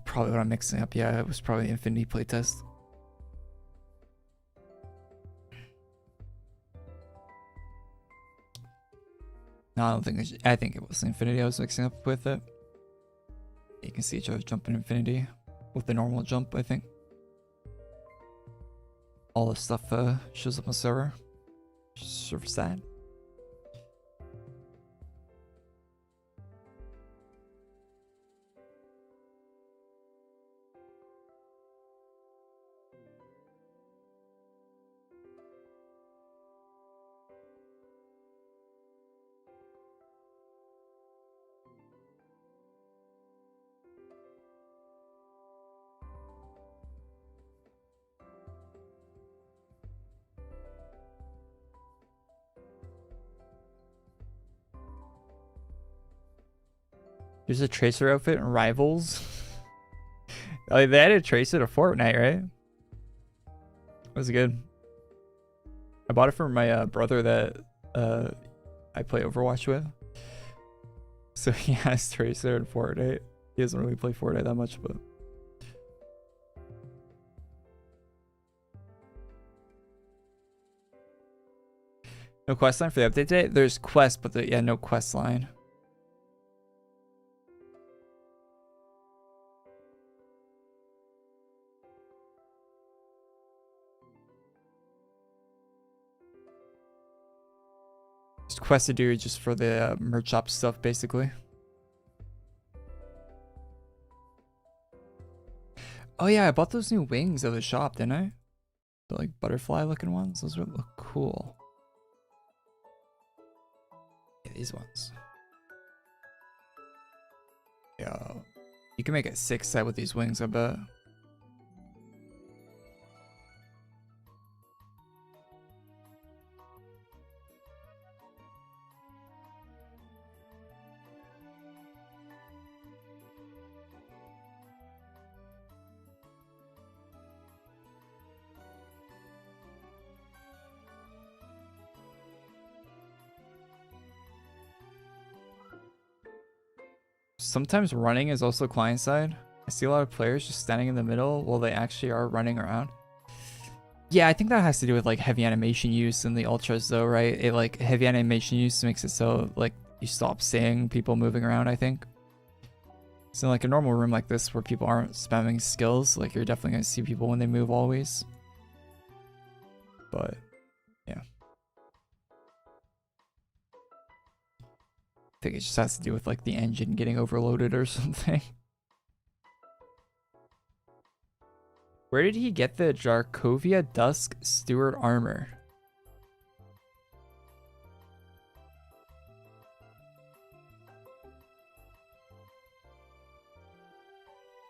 Probably what I'm mixing up. Yeah, it was probably Infinity playtest. No, I don't think I think it was Infinity I was mixing up with it. You can see each other jump in Infinity with the normal jump, I think. All this stuff shows up on server. Server side. There's a Tracer outfit in Rivals. Oh, they added Tracer to Fortnite, right? That was good. I bought it for my brother that I play Overwatch with. So he has Tracer and Fortnite. He doesn't really play Fortnite that much, but no quest line for the update date. There's quest, but yeah, no quest line. There's quest to do just for the merch shop stuff, basically. Oh yeah, I bought those new wings of the shop, didn't I? The like butterfly looking ones. Those look cool. Yeah, these ones. Yeah, you can make a 6 set with these wings, I bet. Sometimes running is also client side. I see a lot of players just standing in the middle while they actually are running around. Yeah, I think that has to do with like heavy animation use in the ultras though, right? It like heavy animation use makes it so like you stop seeing people moving around, I think. So like a normal room like this where people aren't spamming skills, like you're definitely gonna see people when they move always. But yeah. I think it just has to do with like the engine getting overloaded or something. Where did he get the Jarkovia Dusk Steward armor?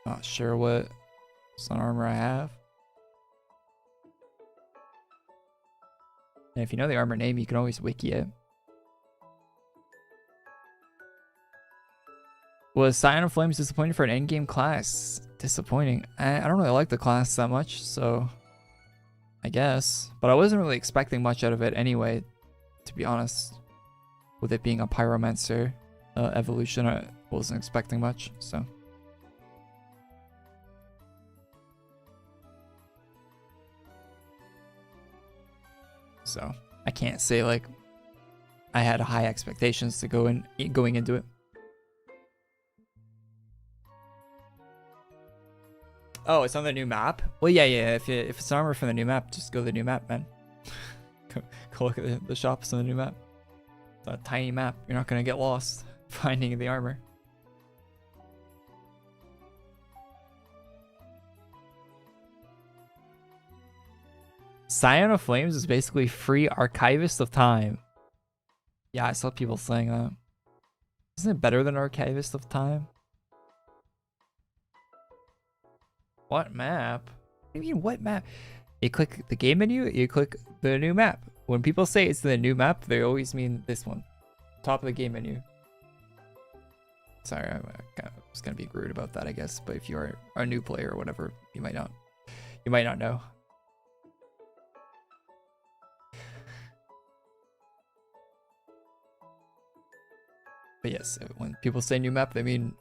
Not sure what sun armor I have. And if you know the armor name, you can always wiki it. Was Scion of Flames disappointing for an endgame class? Disappointing. I don't really like the class that much, so I guess. But I wasn't really expecting much out of it anyway, to be honest. With it being a Pyromancer evolution, I wasn't expecting much, so. So I can't say like I had high expectations to going into it. Oh, it's on the new map? Well, yeah. If it's armor from the new map, just go to the new map, man. go look at the shops on the new map. It's a tiny map. You're not gonna get lost finding the armor. Scion of Flames is basically free Archivist of Time. Yeah, I saw people saying that. Isn't it better than Archivist of Time? What map? What do you mean, what map? You click the game menu, you click the new map. When people say it's the new map, they always mean this one. Top of the game menu. Sorry, I was gonna be rude about that, I guess. But if you are a new player or whatever, you might not know. But yes, when people say new map, they mean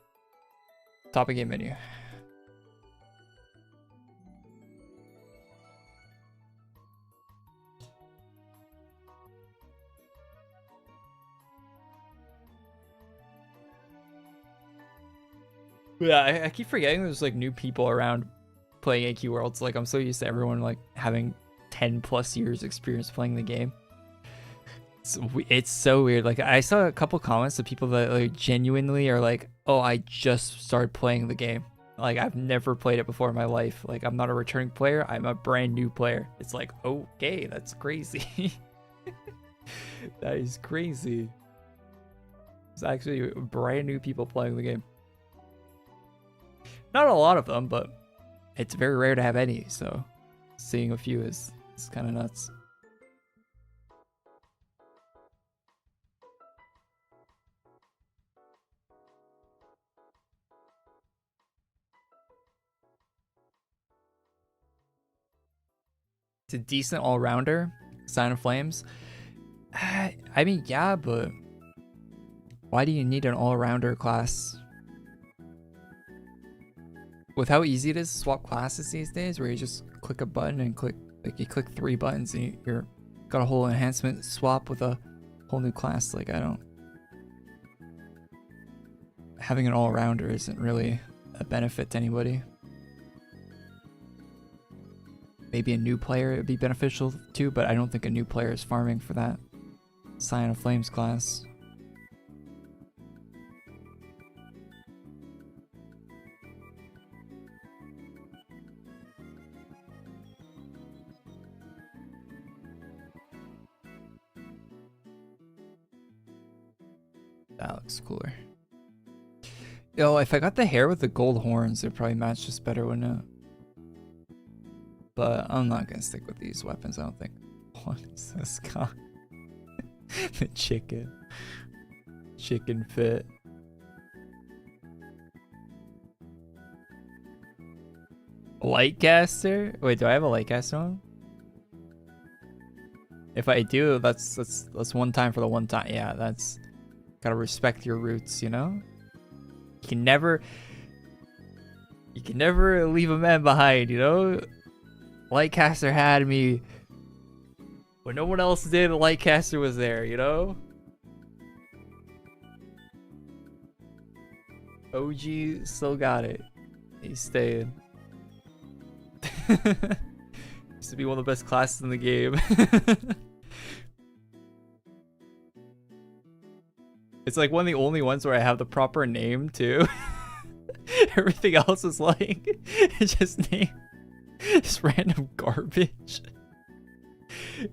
top of game menu. Yeah, I keep forgetting there's like new people around playing AQWorlds. Like I'm so used to everyone like having 10+ years experience playing the game. It's so weird. Like I saw a couple comments of people that like genuinely are like, "Oh, I just started playing the game. Like I've never played it before in my life. Like I'm not a returning player. I'm a brand new player." It's like, okay, that's crazy. That is crazy. It's actually brand new people playing the game. Not a lot of them, but it's very rare to have any, so seeing a few is kind of nuts. It's a decent all-rounder. Sign of Flames. I I mean, yeah, but why do you need an all-rounder class? With how easy it is to swap classes these days, where you just click a button and click, like you click 3 buttons and you're got a whole enhancement swap with a whole new class. Like, I don't... Having an all-rounder isn't really a benefit to anybody. Maybe a new player it would be beneficial too, but I don't think a new player is farming for that Scion of Flames class. That looks cooler. Yo, if I got the hair with the gold horns, it'd probably match just better, wouldn't it? But I'm not gonna stick with these weapons, I don't think. What is this guy? The chicken. Chicken fit. Lightcaster? Wait, do I have a lightcaster on? If I do, that's one time for the one time. Yeah, that's... Gotta respect your roots, you know? You can never leave a man behind, you know? Lightcaster had me when no one else did. Lightcaster was there, you know? OG still got it. He's staying. Used to be one of the best classes in the game. It's like one of the only ones where I have the proper name too. Everything else is like just name, just random garbage.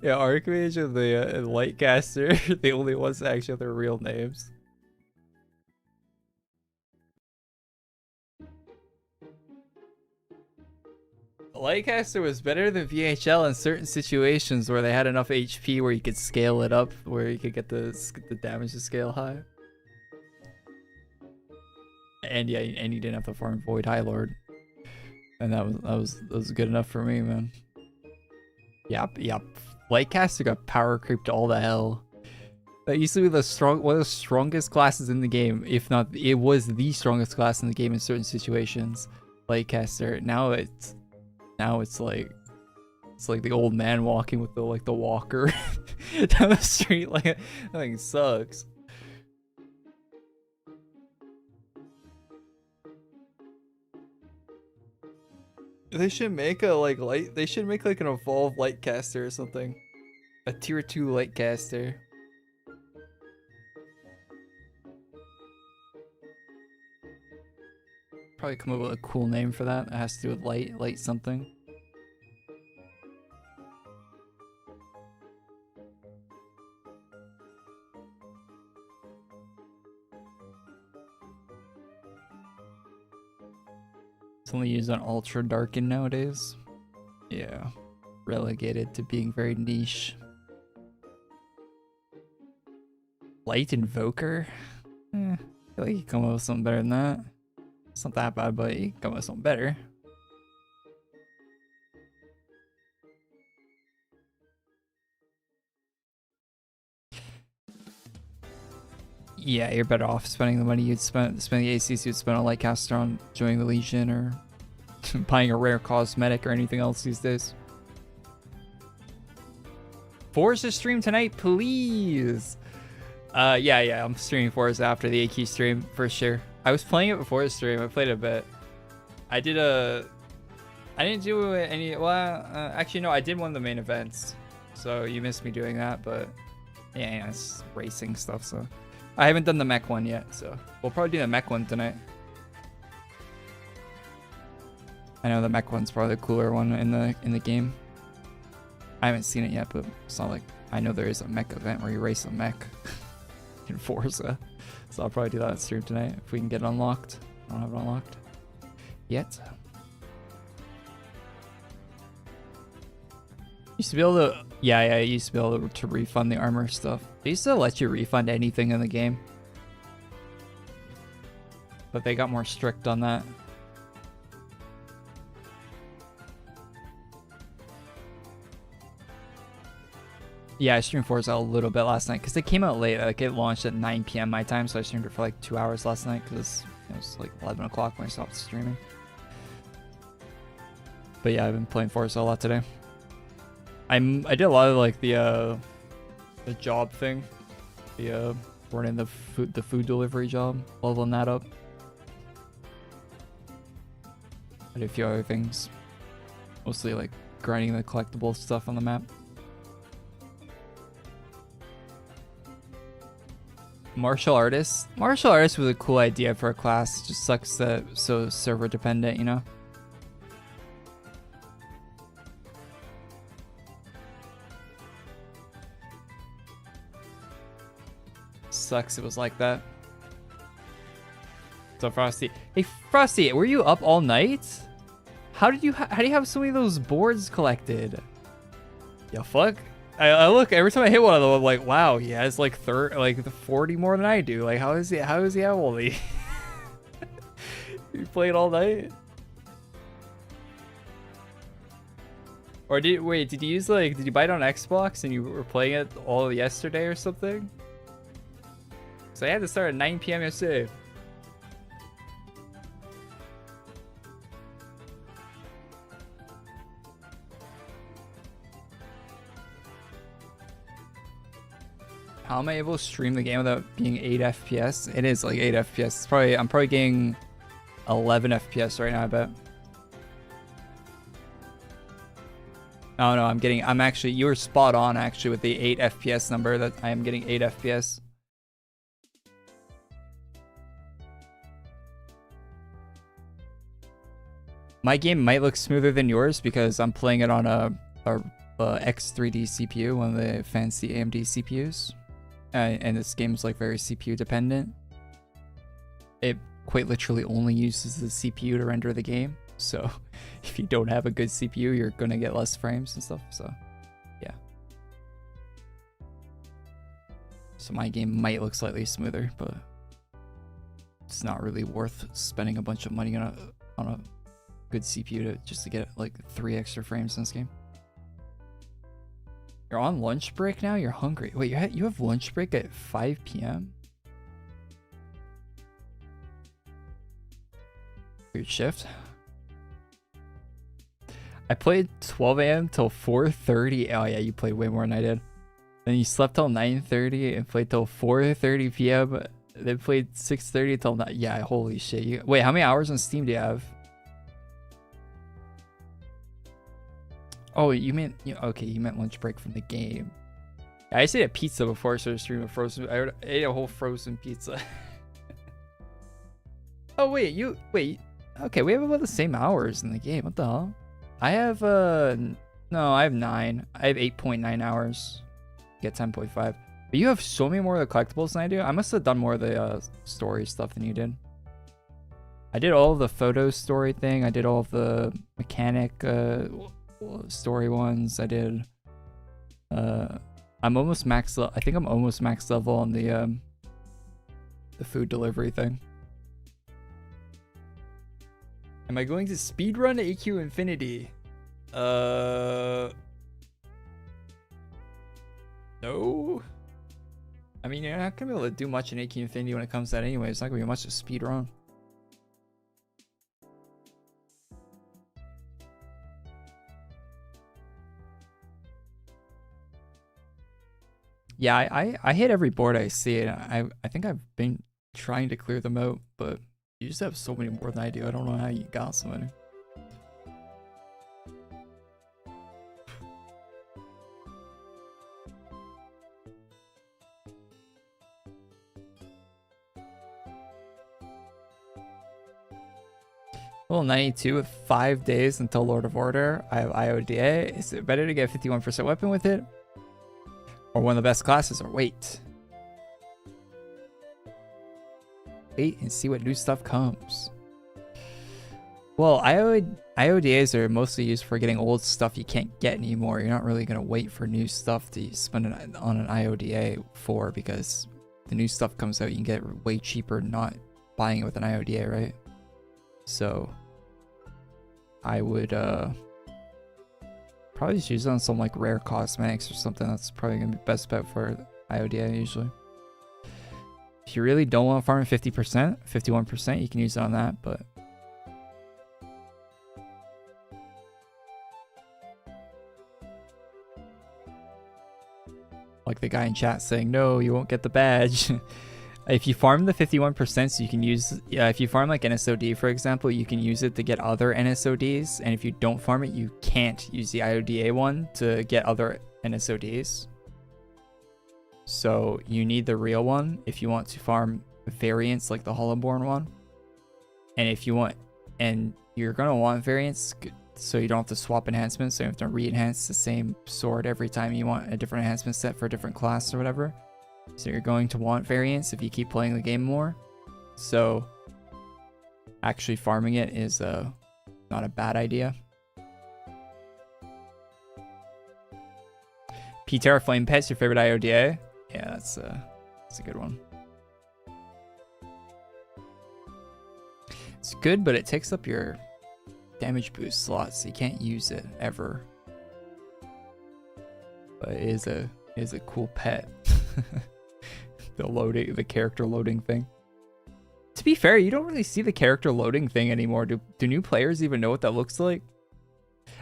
Yeah, Archmage and the Lightcaster, the only ones that actually have their real names. Lightcaster was better than VHL in certain situations where they had enough HP where you could scale it up, where you could get the damage to scale high. And yeah, and you didn't have to farm Void High Lord, and that was good enough for me, man. Yep. Lightcaster got power creeped all the hell. That used to be one of the strongest classes in the game, if not, it was the strongest class in the game in certain situations. Lightcaster. Now it's like the old man walking with the walker down the street. Like, that thing sucks. They should make a they should make like an evolved Lightcaster or something. A tier 2 Lightcaster. Probably come up with a cool name for that. It has to do with light something. It's only used on Ultra Darken nowadays. Yeah. Relegated to being very niche. Light Invoker? I feel like you can come up with something better than that. It's not that bad, but you can come up with something better. Yeah, you're better off spending the money you'd spend the ACs you'd spend on Lightcaster on joining the Legion or buying a rare cosmetic or anything else these days. Forza stream tonight, please. Yeah, I'm streaming Forza after the AQ stream for sure. I was playing it before the stream. I played it a bit. I didn't do any. Well, actually no, I did one of the main events. So you missed me doing that, but yeah, it's racing stuff. So I haven't done the mech one yet. So we'll probably do the mech one tonight. I know the mech one's probably the cooler one in the game. I haven't seen it yet, but it's not like I know there is a mech event where you race a mech in Forza. So I'll probably do that on stream tonight if we can get it unlocked. I don't have it unlocked yet. Used to be able to, yeah, I used to be able to refund the armor stuff. They used to let you refund anything in the game, but they got more strict on that. Yeah, I streamed Forza a little bit last night because it came out late. Like it launched at 9 p.m. my time, so I streamed it for like 2 hours last night because it was like 11 o'clock when I stopped streaming. But yeah, I've been playing Forza a lot today. I did a lot of like the job thing, running the food delivery job, leveling that up. I did a few other things, mostly like grinding the collectible stuff on the map. Martial artist was a cool idea for a class. It just sucks that it's so server dependent, you know. Sucks it was like that. So Frosty, hey Frosty, were you up all night? How do you have so many of those boards collected? Yeah, fuck. I look every time I hit one of them, I'm like, wow, he has like 40 more than I do. Like, how is he have all these? You played all night? Or did you use did you buy it on Xbox and you were playing it all yesterday or something? So I had to start at 9 p.m. yesterday. How am I able to stream the game without being 8 FPS? It is like 8 FPS. I'm probably getting 11 FPS right now, I bet. Oh no, I'm actually, you were spot on actually with the 8 FPS number. That I am getting 8 FPS. My game might look smoother than yours because I'm playing it on a X3D CPU, one of the fancy AMD CPUs. And this game's like very CPU dependent. It quite literally only uses the CPU to render the game. So if you don't have a good CPU, you're gonna get less frames and stuff. So yeah. So my game might look slightly smoother, but it's not really worth spending a bunch of money on a good CPU just to get like 3 extra frames in this game. You're on lunch break now? You're hungry. Wait, you have lunch break at 5 p.m.? Weird shift. I played 12 a.m. till 4:30. Oh yeah, you played way more than I did. Then you slept till 9:30 and played till 4:30 p.m. Then played 6:30 till 9. Yeah, holy shit. Wait, how many hours on Steam do you have? Oh, you meant lunch break from the game. I just ate a pizza before I started streaming frozen. I ate a whole frozen pizza. Oh wait, okay, we have about the same hours in the game. What the hell? I have no, I have 9. I have 8.9 hours. Get 10.5. But you have so many more of the collectibles than I do. I must have done more of the story stuff than you did. I did all of the photo story thing. I did all of the mechanic story ones. I did I'm almost max level. I think I'm almost max level on the food delivery thing. Am I going to speedrun AQ Infinity? No. I mean, you're not gonna be able to do much in AQ Infinity when it comes to that anyway. It's not gonna be much to speedrun. Yeah, I hit every board I see, and I think I've been trying to clear them out, but you just have so many more than I do. I don't know how you got so many. Well, 92 with 5 days until Lord of Order. I have IODA. Is it better to get 51% weapon with it? Or one of the best classes, or wait. Wait and see what new stuff comes. Well, IODAs are mostly used for getting old stuff you can't get anymore. You're not really going to wait for new stuff to spend on an IODA for, because the new stuff comes out, you can get it way cheaper not buying it with an IODA, right? So I would Probably just use it on some like rare cosmetics or something. That's probably gonna be best bet for IODA usually. If you really don't want to farm 50%, 51%, you can use it on that, but like the guy in chat saying, no, you won't get the badge. If you farm the 51%, so you can use, if you farm like NSOD, for example, you can use it to get other NSODs. And if you don't farm it, you can't use the IODA one to get other NSODs. So you need the real one if you want to farm variants like the Hollowborn one. And if you want, and you're going to want variants so you don't have to swap enhancements. So you have to re-enhance the same sword every time you want a different enhancement set for a different class or whatever. So you're going to want variants if you keep playing the game more. So actually farming it is not a bad idea. P-Terra Flame Pet's your favorite IODA? Yeah, that's a good one. It's good, but it takes up your damage boost slots, so you can't use it ever. But it is a cool pet. The character loading thing. To be fair, you don't really see the character loading thing anymore. Do new players even know what that looks like?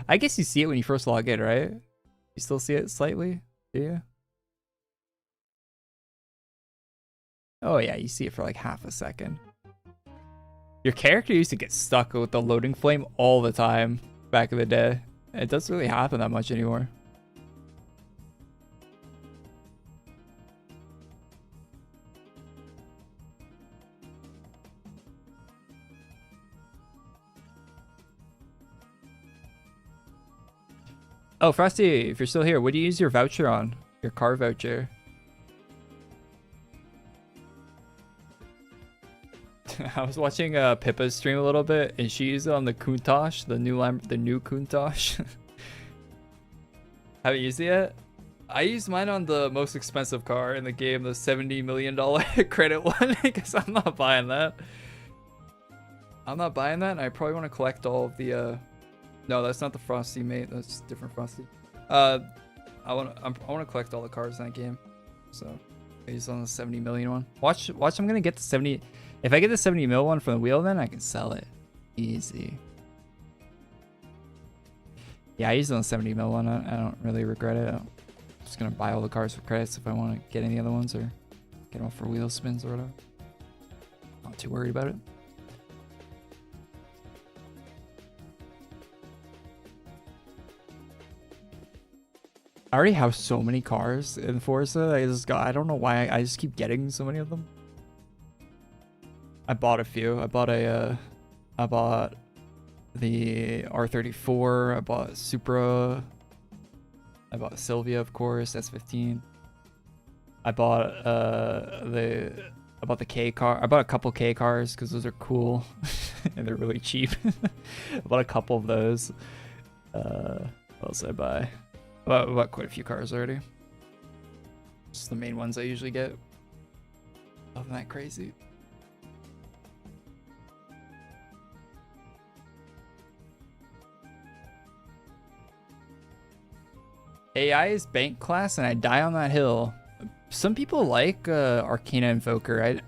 I guess you see it when you first log in, right? You still see it slightly? Do you? Oh yeah, you see it for like half a second. Your character used to get stuck with the loading flame all the time back in the day. It doesn't really happen that much anymore. Oh, Frosty, if you're still here, what do you use your voucher on? Your car voucher? I was watching Pippa's stream a little bit, and she used it on the Countach, the new Countach. Haven't used it yet? I used mine on the most expensive car in the game, the $70 million credit one, because I'm not buying that. I'm not buying that, and I probably want to collect all of the no, that's not the Frosty, mate. That's different Frosty. I want to collect all the cars in that game. So, based on the 70 million one. Watch. I'm gonna get the 70. If I get the 70 mil one from the wheel, then I can sell it. Easy. Yeah, I used it on the 70 mil one. I don't really regret it. I'm just gonna buy all the cars for credits if I want to get any other ones or get them for wheel spins or whatever. Not too worried about it. I already have so many cars in Forza. I don't know why I just keep getting so many of them. I bought a few. I bought the R34. I bought Supra. I bought Sylvia, of course, S15. I bought the K car. I bought a couple K cars because those are cool and they're really cheap. I bought a couple of those. What else did I buy? I bought quite a few cars already. Just the main ones I usually get. Nothing that crazy. AI is bank class and I die on that hill. Some people like Arcana Invoker.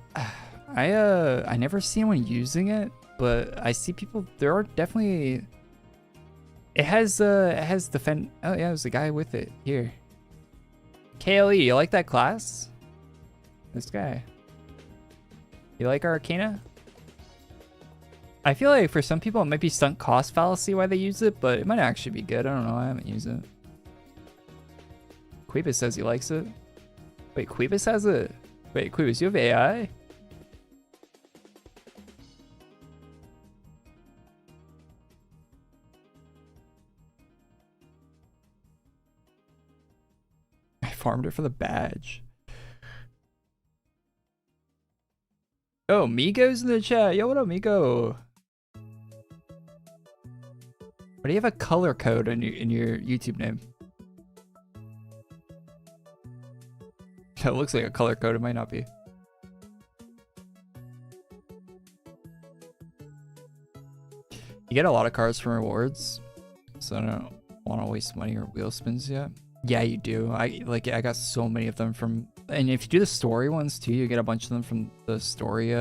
I never see anyone using it, but I see people. There are definitely. It has defend. Oh yeah, there's a guy with it here. KLE, you like that class? This guy. You like Arcana? I feel like for some people it might be sunk cost fallacy why they use it, but it might actually be good. I don't know. I haven't used it. Quibus says he likes it. Wait, Quibus has it. Wait, Quibus, you have AI? I farmed it for the badge. Oh, Migo's in the chat. Yo, what up, Migo? Why do you have a color code in your YouTube name? That looks like a color code. It might not be. You get a lot of cards from rewards. So I don't know. want to waste money or wheel spins yet. Yeah, you do. I got so many of them from, and if you do the story ones too, you get a bunch of them from the story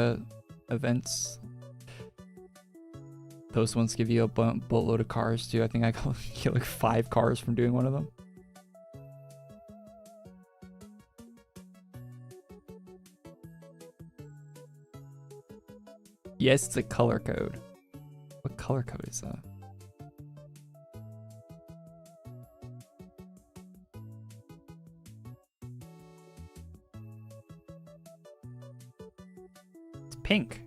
events. Those ones give you a boatload of cars too. I think I get like 5 cars from doing one of them. Yes, it's a color code. What color code is that? It's pink.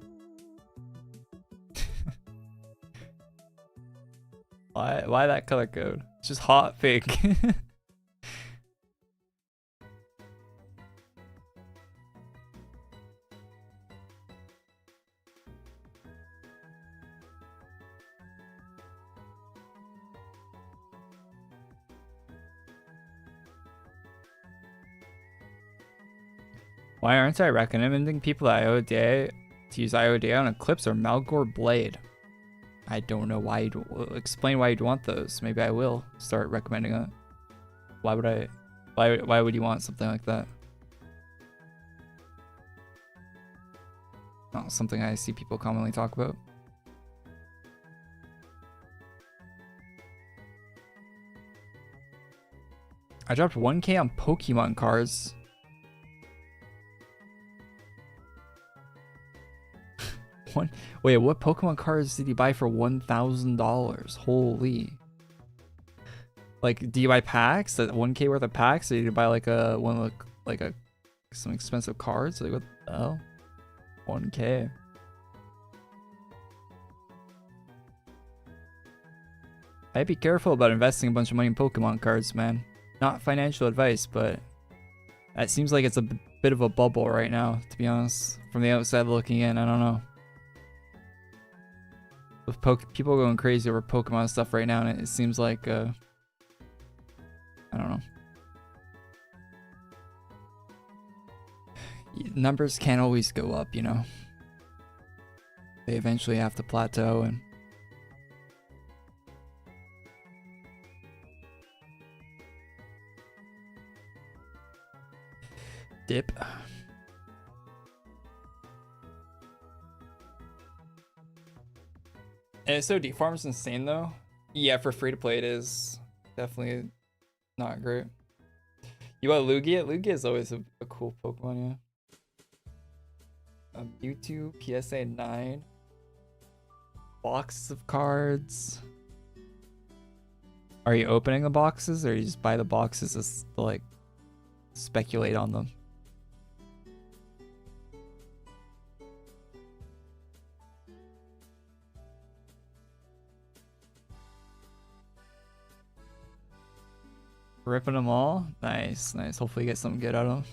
Why that color code? It's just hot pink. Why aren't I recommending people at IODA to use IODA on Eclipse or Malgore Blade? I don't know why you'd explain why you'd want those. Maybe I will start recommending it. Why would I? Why would you want something like that? Not something I see people commonly talk about. I dropped 1K on Pokemon cards. Wait, what Pokemon cards did you buy for $1,000? Holy. Like, do you buy packs? That 1K worth of packs? Or did you buy like some expensive cards? Like, what the hell? 1K. I'd be careful about investing a bunch of money in Pokemon cards, man. Not financial advice, but it seems like it's a bit of a bubble right now, to be honest. From the outside looking in, I don't know. With people going crazy over Pokemon stuff right now, and it seems like, I don't know. Numbers can't always go up, you know. They eventually have to plateau and... dip. SOD farm's insane though. Yeah, for free to play it is definitely not great. You want Lugia? Lugia is always a cool Pokemon, yeah. Mewtwo, PSA 9. Boxes of cards. Are you opening the boxes or you just buy the boxes to like speculate on them? Ripping them all? Nice, nice. Hopefully you get something good out of them.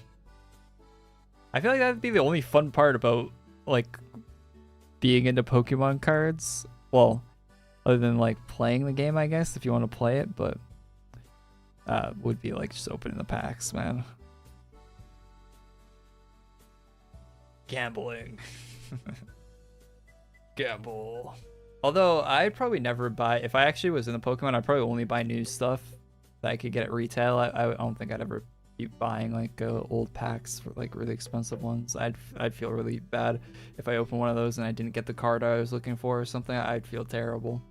I feel like that'd be the only fun part about, like, being into Pokemon cards. Well, other than, like, playing the game, I guess, if you want to play it, but would be, like, just opening the packs, man. Gambling. Gamble. Although, I'd probably never buy... If I actually was in the Pokemon, I'd probably only buy new stuff that I could get at retail. I don't think I'd ever be buying like old packs for like really expensive ones. I'd feel really bad if I opened one of those and I didn't get the card I was looking for or something. I'd feel terrible.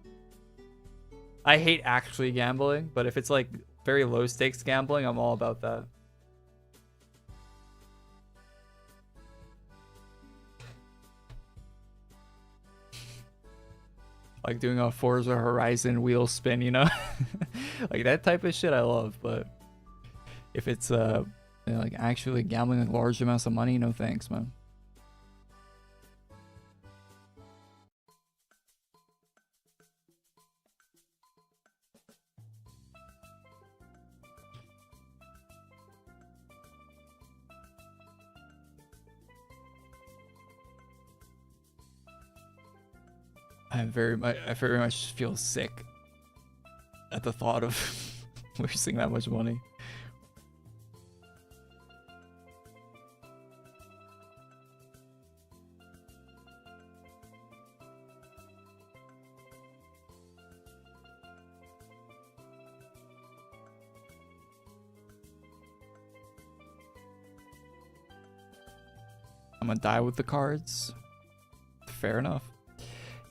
I hate actually gambling, but if it's like very low stakes gambling, I'm all about that. Like doing a Forza Horizon wheel spin, you know? Like that type of shit I love, but if it's you know, like actually gambling like large amounts of money, no thanks, man. I very much feel sick at the thought of wasting that much money. I'm gonna die with the cards. Fair enough.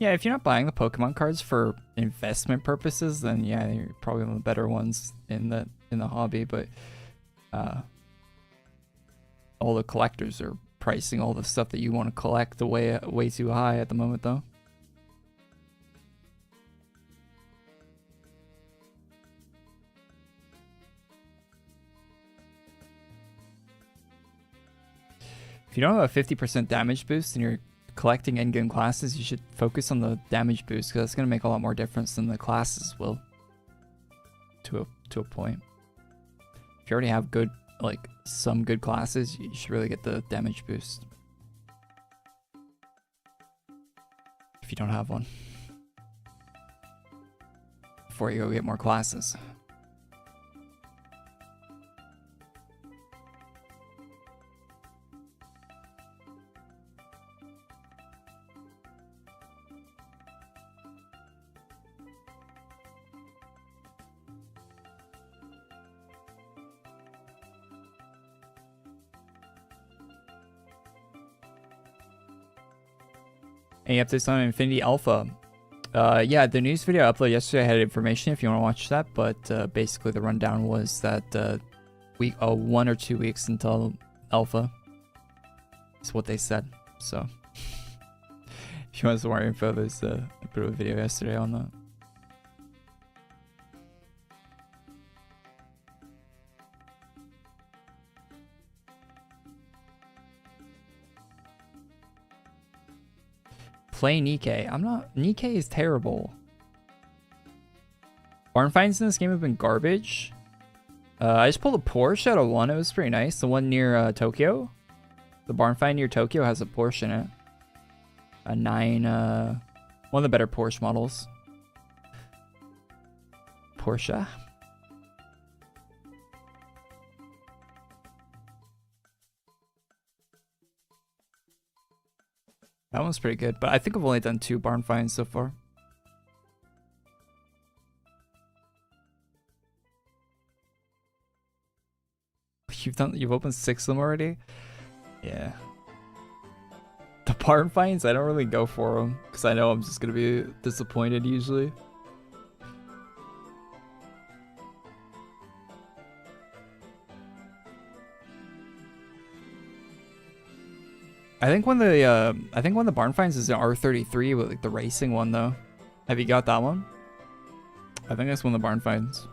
Yeah, if you're not buying the Pokemon cards for investment purposes, then yeah, you're probably one of the better ones in the hobby. But all the collectors are pricing all the stuff that you want to collect way too high at the moment, though. If you don't have a 50% damage boost and you're collecting endgame classes, you should focus on the damage boost because that's going to make a lot more difference than the classes will. To a point. If you already have good, like, some good classes, you should really get the damage boost. If you don't have one. Before you go get more classes. Any updates on Infinity Alpha? Yeah, the news video I uploaded yesterday had information if you want to watch that, but basically the rundown was that 1 or 2 weeks until Alpha. That's what they said. So, if you want some more info, there's a bit of a video yesterday on that. Play Nikkei. Nikkei is terrible. Barn finds in this game have been garbage. I just pulled a Porsche out of one. It was pretty nice. The one near Tokyo. The barn find near Tokyo has a Porsche in it. A 9, one of the better Porsche models. Porsche. That one's pretty good, but I think I've only done 2 barn finds so far. You've opened 6 of them already? Yeah. The barn finds, I don't really go for them because I know I'm just gonna be disappointed usually. I think one of the barn finds is an R33 with like the racing one though. Have you got that one? I think that's one of the barn finds.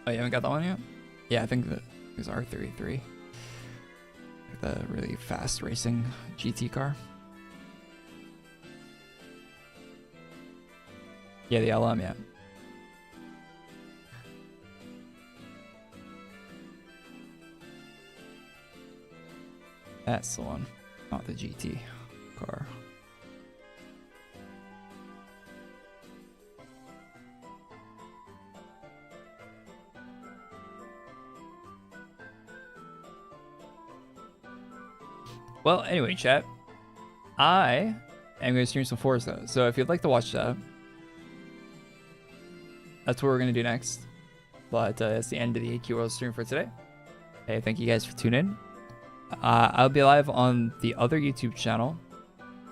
Oh, you haven't got that one yet? Yeah, I think that is R33. The really fast racing GT car. Yeah, the LM, yeah. That's the one, not the GT car. Well, anyway, chat, I am going to stream some Forza, so if you'd like to watch that, that's what we're going to do next. But that's the end of the AQWorlds stream for today. Hey, thank you guys for tuning in. I'll be live on the other YouTube channel,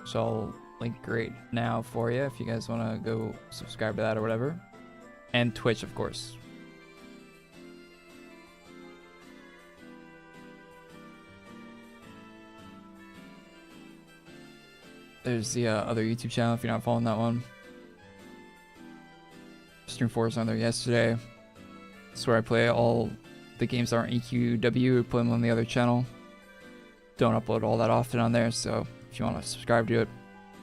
so I'll link right now for you if you guys want to go subscribe to that or whatever. And Twitch, of course. There's the other YouTube channel if you're not following that one. Stream Forza on there yesterday. That's where I play all the games that aren't AQW. I play them on the other channel. Don't upload all that often on there, so if you want to subscribe to it,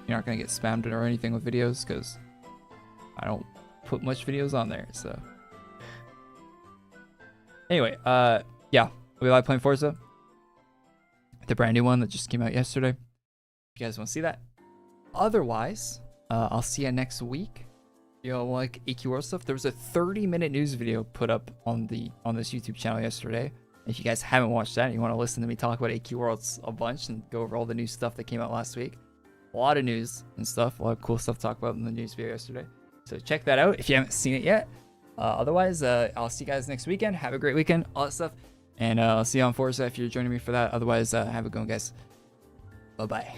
you're not going to get spammed or anything with videos because I don't put much videos on there. So anyway, yeah, we'll be live playing Forza, the brand new one that just came out yesterday. If you guys want to see that. Otherwise, I'll see you next week. You know, like AQWorlds stuff. There was a 30-minute news video put up on this YouTube channel yesterday. If you guys haven't watched that and you want to listen to me talk about AQWorlds a bunch and go over all the new stuff that came out last week, a lot of news and stuff, a lot of cool stuff to talk about in the news video yesterday. So check that out if you haven't seen it yet. Otherwise, I'll see you guys next weekend. Have a great weekend, all that stuff. And I'll see you on Forza if you're joining me for that. Otherwise, have a good one, guys. Bye-bye.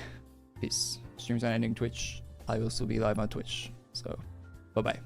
Peace. Streams on ending Twitch. I will still be live on Twitch. So, bye-bye.